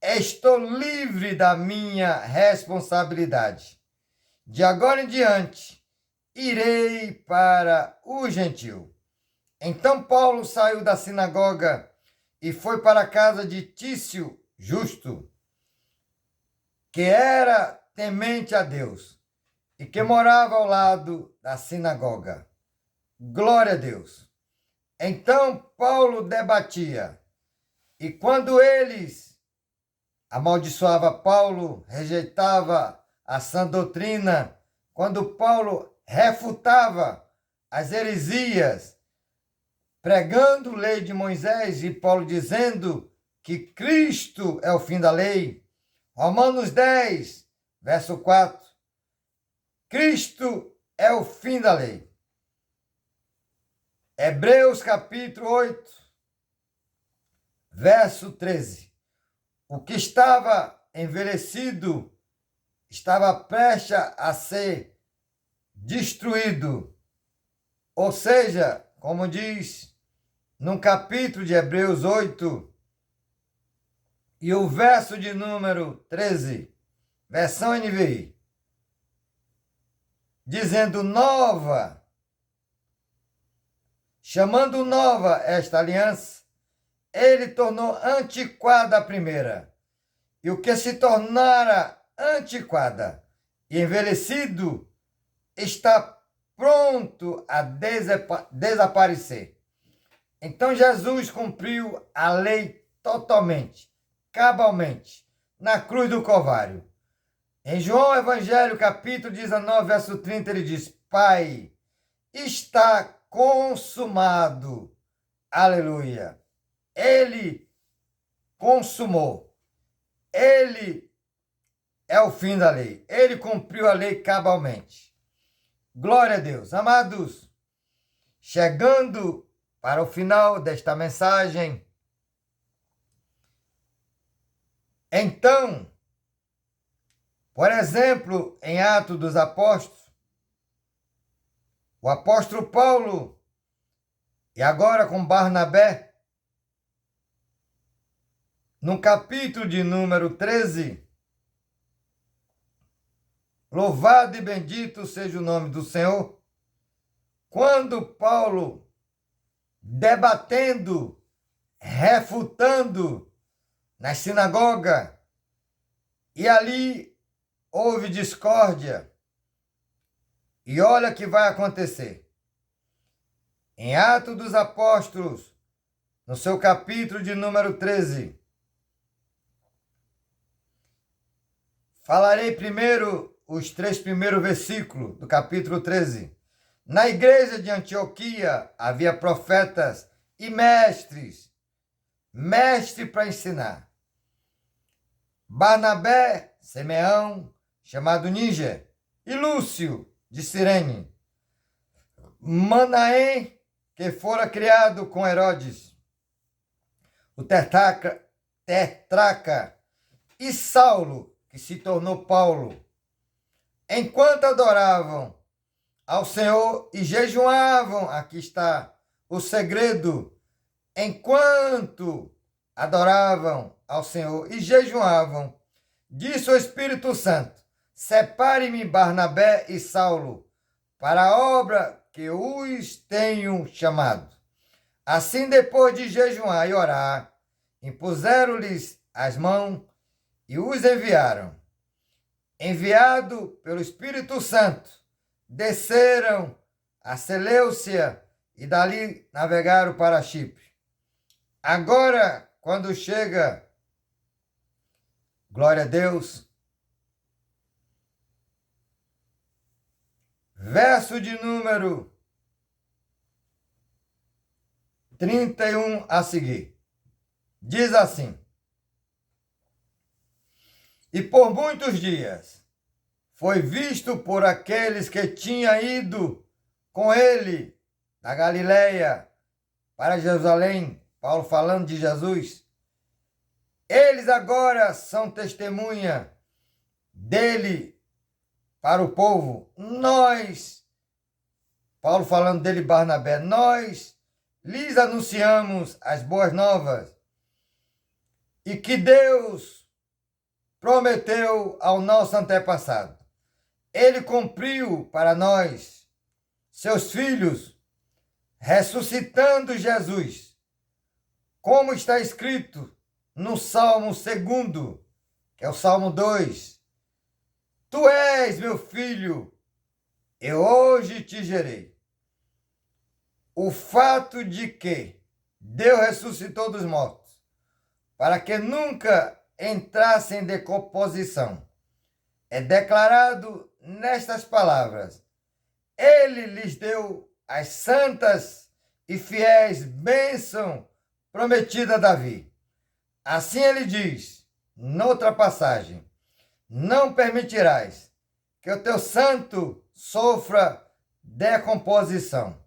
Estou livre da minha responsabilidade. De agora em diante, irei para o gentil. Então Paulo saiu da sinagoga e foi para a casa de Tício Justo, que era temente a Deus e que morava ao lado da sinagoga. Glória a Deus. Então Paulo debatia, e quando eles amaldiçoavam Paulo, rejeitava a sã doutrina, quando Paulo refutava as heresias, pregando a lei de Moisés, e Paulo dizendo que Cristo é o fim da lei. Romanos 10, verso 4. Cristo é o fim da lei. Hebreus capítulo 8, verso 13. O que estava envelhecido estava prestes a ser destruído. Ou seja, como diz no capítulo de Hebreus 8, e o verso de número 13, versão NVI, dizendo nova, chamando nova esta aliança, ele tornou antiquada a primeira. E o que se tornara antiquada e envelhecido está pronto a desaparecer. Então Jesus cumpriu a lei totalmente, cabalmente, na cruz do Calvário. Em João Evangelho, capítulo 19, verso 30, ele diz, Pai, está consumado. Aleluia. Ele consumou. Ele é o fim da lei. Ele cumpriu a lei cabalmente. Glória a Deus. Amados, chegando para o final desta mensagem, então, por exemplo, em Atos dos Apóstolos, O apóstolo Paulo, e agora com Barnabé, no capítulo de número 13, louvado e bendito seja o nome do Senhor, quando Paulo, debatendo, refutando na sinagoga, e ali houve discórdia, e olha o que vai acontecer. Em Atos dos Apóstolos, no seu capítulo de número 13, falarei primeiro os 3 primeiros versículos do capítulo 13. Na igreja de Antioquia havia profetas e mestres para ensinar. Barnabé, Simeão, chamado Níger, e Lúcio, de Cirene. Manaém, que fora criado com Herodes, o tetraca, e Saulo, que se tornou Paulo. Enquanto adoravam ao Senhor e jejuavam, aqui está o segredo, enquanto adoravam ao Senhor e jejuavam, disse o Espírito Santo: separe-me Barnabé e Saulo para a obra que os tenho chamado. Assim, depois de jejuar e orar, impuseram-lhes as mãos e os enviaram. Enviado pelo Espírito Santo, desceram a Seleucia e dali navegaram para Chipre. Agora, quando chega, glória a Deus, verso de número 31 a seguir, diz assim: e por muitos dias foi visto por aqueles que tinham ido com ele da Galileia para Jerusalém, Paulo falando de Jesus. Eles agora são testemunha dele para o povo. Nós, Paulo falando dele, Barnabé, nós lhes anunciamos as boas novas e que Deus prometeu ao nosso antepassado. Ele cumpriu para nós, seus filhos, ressuscitando Jesus, como está escrito no Salmo 2, que é o Salmo 2. Tu és meu filho, eu hoje te gerei. O fato de que Deus ressuscitou dos mortos, para que nunca entrasse em decomposição, é declarado nestas palavras: Ele lhes deu as santas e fiéis bênçãos prometidas a Davi. Assim ele diz, noutra passagem: não permitirás que o teu santo sofra decomposição.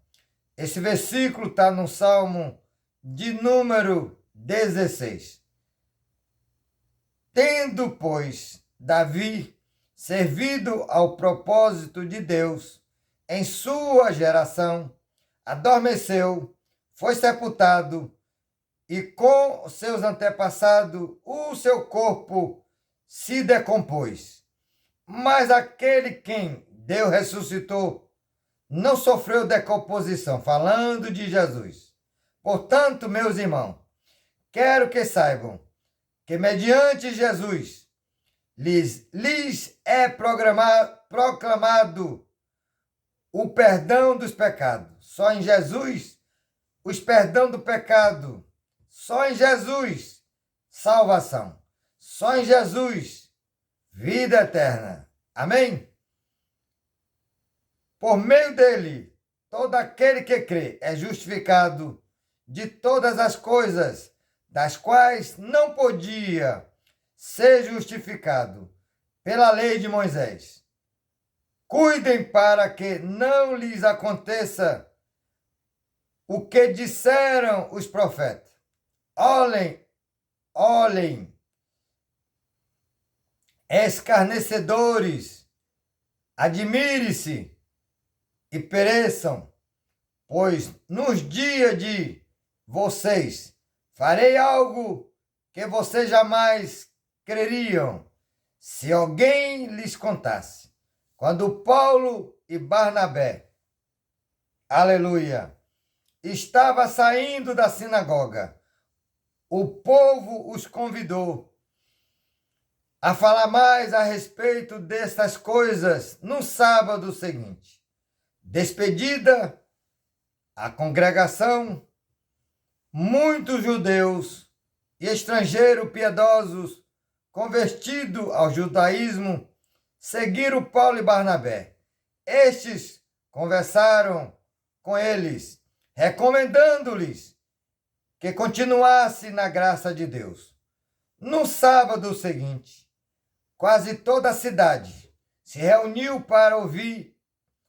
Esse versículo está no Salmo de número 16. Tendo, pois, Davi servido ao propósito de Deus em sua geração, adormeceu, foi sepultado, e com seus antepassados o seu corpo se decompôs. Mas aquele quem Deus ressuscitou não sofreu decomposição, falando de Jesus. Portanto, meus irmãos, quero que saibam que mediante Jesus lhes é proclamado o perdão dos pecados. Só em Jesus, os perdão do pecado. Só em Jesus, salvação. Só em Jesus, vida eterna. Amém? Por meio dele, todo aquele que crê é justificado de todas as coisas, das quais não podia ser justificado pela lei de Moisés. Cuidem para que não lhes aconteça o que disseram os profetas. Olhem, escarnecedores, admire-se e pereçam, pois nos dias de vocês farei algo que vocês jamais creriam, se alguém lhes contasse. Quando Paulo e Barnabé, aleluia, estava saindo da sinagoga, o povo os convidou a falar mais a respeito dessas coisas no sábado seguinte. Despedida a congregação, muitos judeus e estrangeiros piedosos convertidos ao judaísmo seguiram Paulo e Barnabé. Estes conversaram com eles, recomendando-lhes que continuasse na graça de Deus. No sábado seguinte, quase toda a cidade se reuniu para ouvir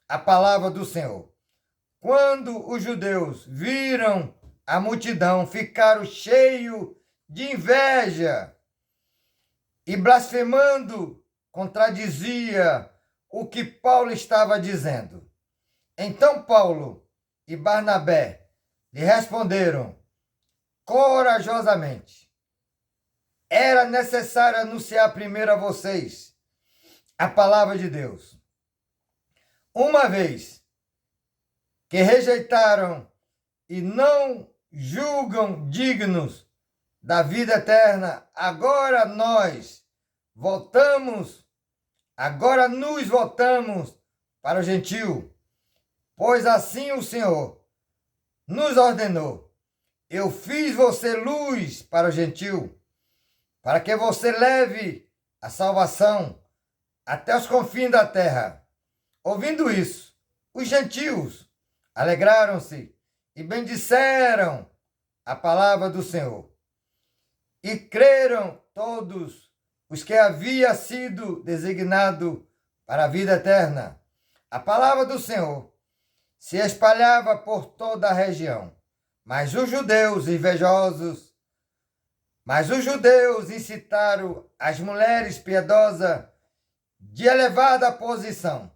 a palavra do Senhor. Quando os judeus viram a multidão, ficaram cheios de inveja e, blasfemando, contradizia o que Paulo estava dizendo. Então Paulo e Barnabé lhe responderam corajosamente: era necessário anunciar primeiro a vocês a palavra de Deus. Uma vez que rejeitaram e não julgam dignos da vida eterna, agora nos voltamos para o gentio, pois assim o Senhor nos ordenou. Eu fiz você luz para o gentio, para que você leve a salvação até os confins da terra. Ouvindo isso, os gentios alegraram-se e bendisseram a palavra do Senhor. E creram todos os que havia sido designado para a vida eterna. A palavra do Senhor se espalhava por toda a região, mas os judeus incitaram as mulheres piedosas de elevada posição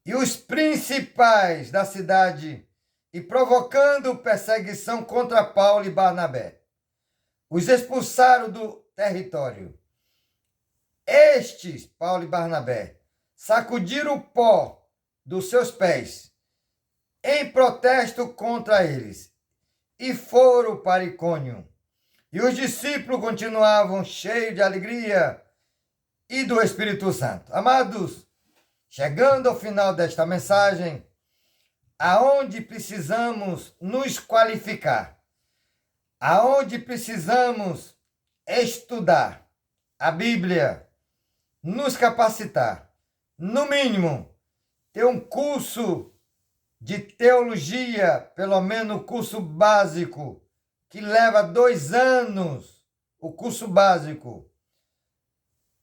e os principais da cidade, e provocando perseguição contra Paulo e Barnabé, os expulsaram do território. Estes, Paulo e Barnabé, sacudiram o pó dos seus pés em protesto contra eles e foram para Icônio. E os discípulos continuavam cheios de alegria e do Espírito Santo. Amados, chegando ao final desta mensagem, aonde precisamos nos qualificar, aonde precisamos estudar a Bíblia, nos capacitar, no mínimo, ter um curso de teologia, pelo menos o curso básico, que leva 2 anos, o curso básico.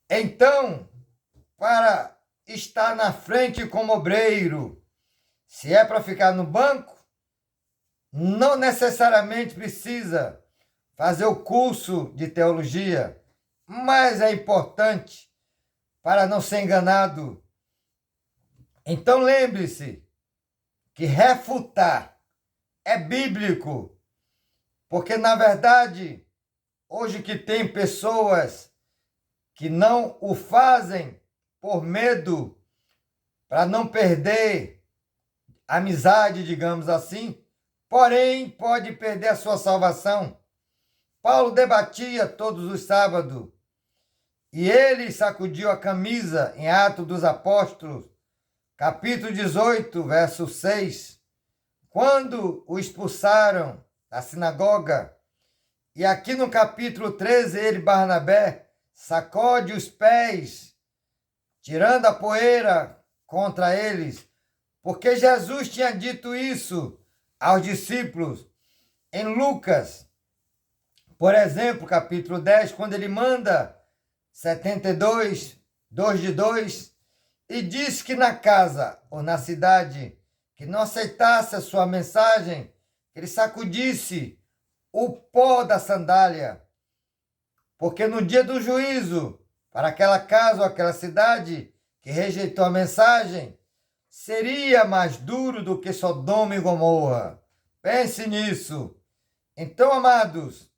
Então, para estar na frente como obreiro, se é para ficar no banco, não necessariamente precisa fazer o curso de teologia, mas é importante para não ser enganado. Então lembre-se que refutar é bíblico, porque na verdade, hoje que tem pessoas que não o fazem por medo, para não perder amizade, digamos assim, porém pode perder a sua salvação. Paulo debatia todos os sábados e ele sacudiu a camisa em Atos dos Apóstolos, capítulo 18, verso 6, quando o expulsaram da sinagoga. E aqui no capítulo 13, ele, Barnabé, sacode os pés, tirando a poeira contra eles, porque Jesus tinha dito isso aos discípulos em Lucas, por exemplo, capítulo 10, quando ele manda 72, 2 e diz que na casa ou na cidade que não aceitasse a sua mensagem, ele sacudisse o pó da sandália, porque no dia do juízo, para aquela casa ou aquela cidade que rejeitou a mensagem, seria mais duro do que Sodoma e Gomorra. Pense nisso. Então, amados,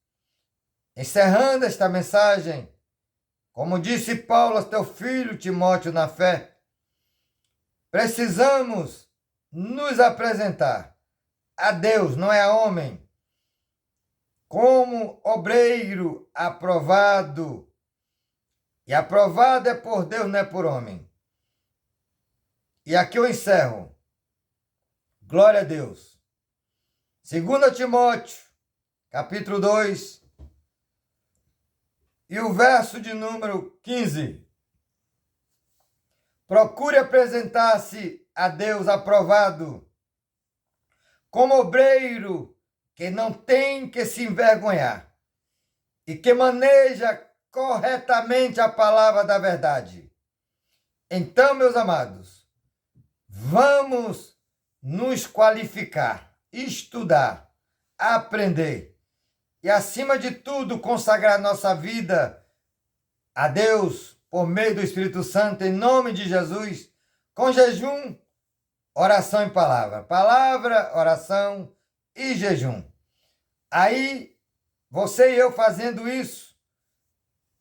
encerrando esta mensagem, como disse Paulo a teu filho Timóteo na fé, precisamos nos apresentar a Deus, não é a homem, como obreiro aprovado. E aprovado é por Deus, não é por homem. E aqui eu encerro. Glória a Deus. 2 Timóteo, capítulo 2, e o verso de número 15. Procure apresentar-se a Deus aprovado, como obreiro que não tem que se envergonhar e que maneja corretamente a palavra da verdade. Então, meus amados, vamos nos qualificar, estudar, aprender e, acima de tudo, consagrar nossa vida a Deus por meio do Espírito Santo, em nome de Jesus, com jejum, oração e palavra. Palavra, oração e jejum. Aí, você e eu fazendo isso,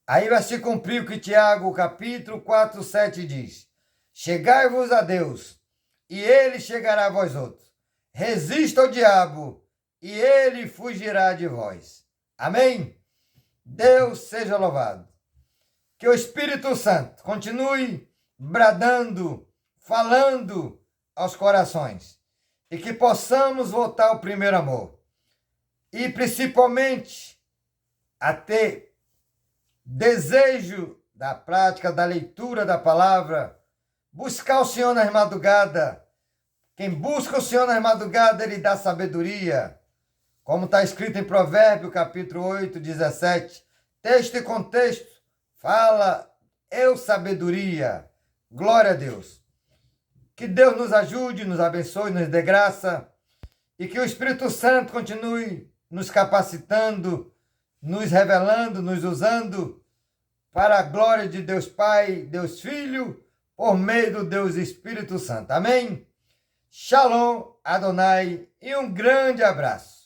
aí vai se cumprir o que Tiago, capítulo 4, 7 diz. Chegai-vos a Deus, e ele chegará a vós outros. Resista ao diabo, e ele fugirá de vós. Amém? Deus seja louvado. Que o Espírito Santo continue bradando, falando aos corações, e que possamos voltar ao primeiro amor. E principalmente a ter desejo da prática, da leitura da palavra, buscar o Senhor nas madrugadas. Quem busca o Senhor nas madrugadas, ele dá sabedoria. Como está escrito em Provérbios, capítulo 8, 17. Texto e contexto fala, eu sabedoria. Glória a Deus. Que Deus nos ajude, nos abençoe, nos dê graça. E que o Espírito Santo continue nos capacitando, nos revelando, nos usando para a glória de Deus Pai, Deus Filho, por meio do Deus Espírito Santo. Amém? Shalom, Adonai, e um grande abraço.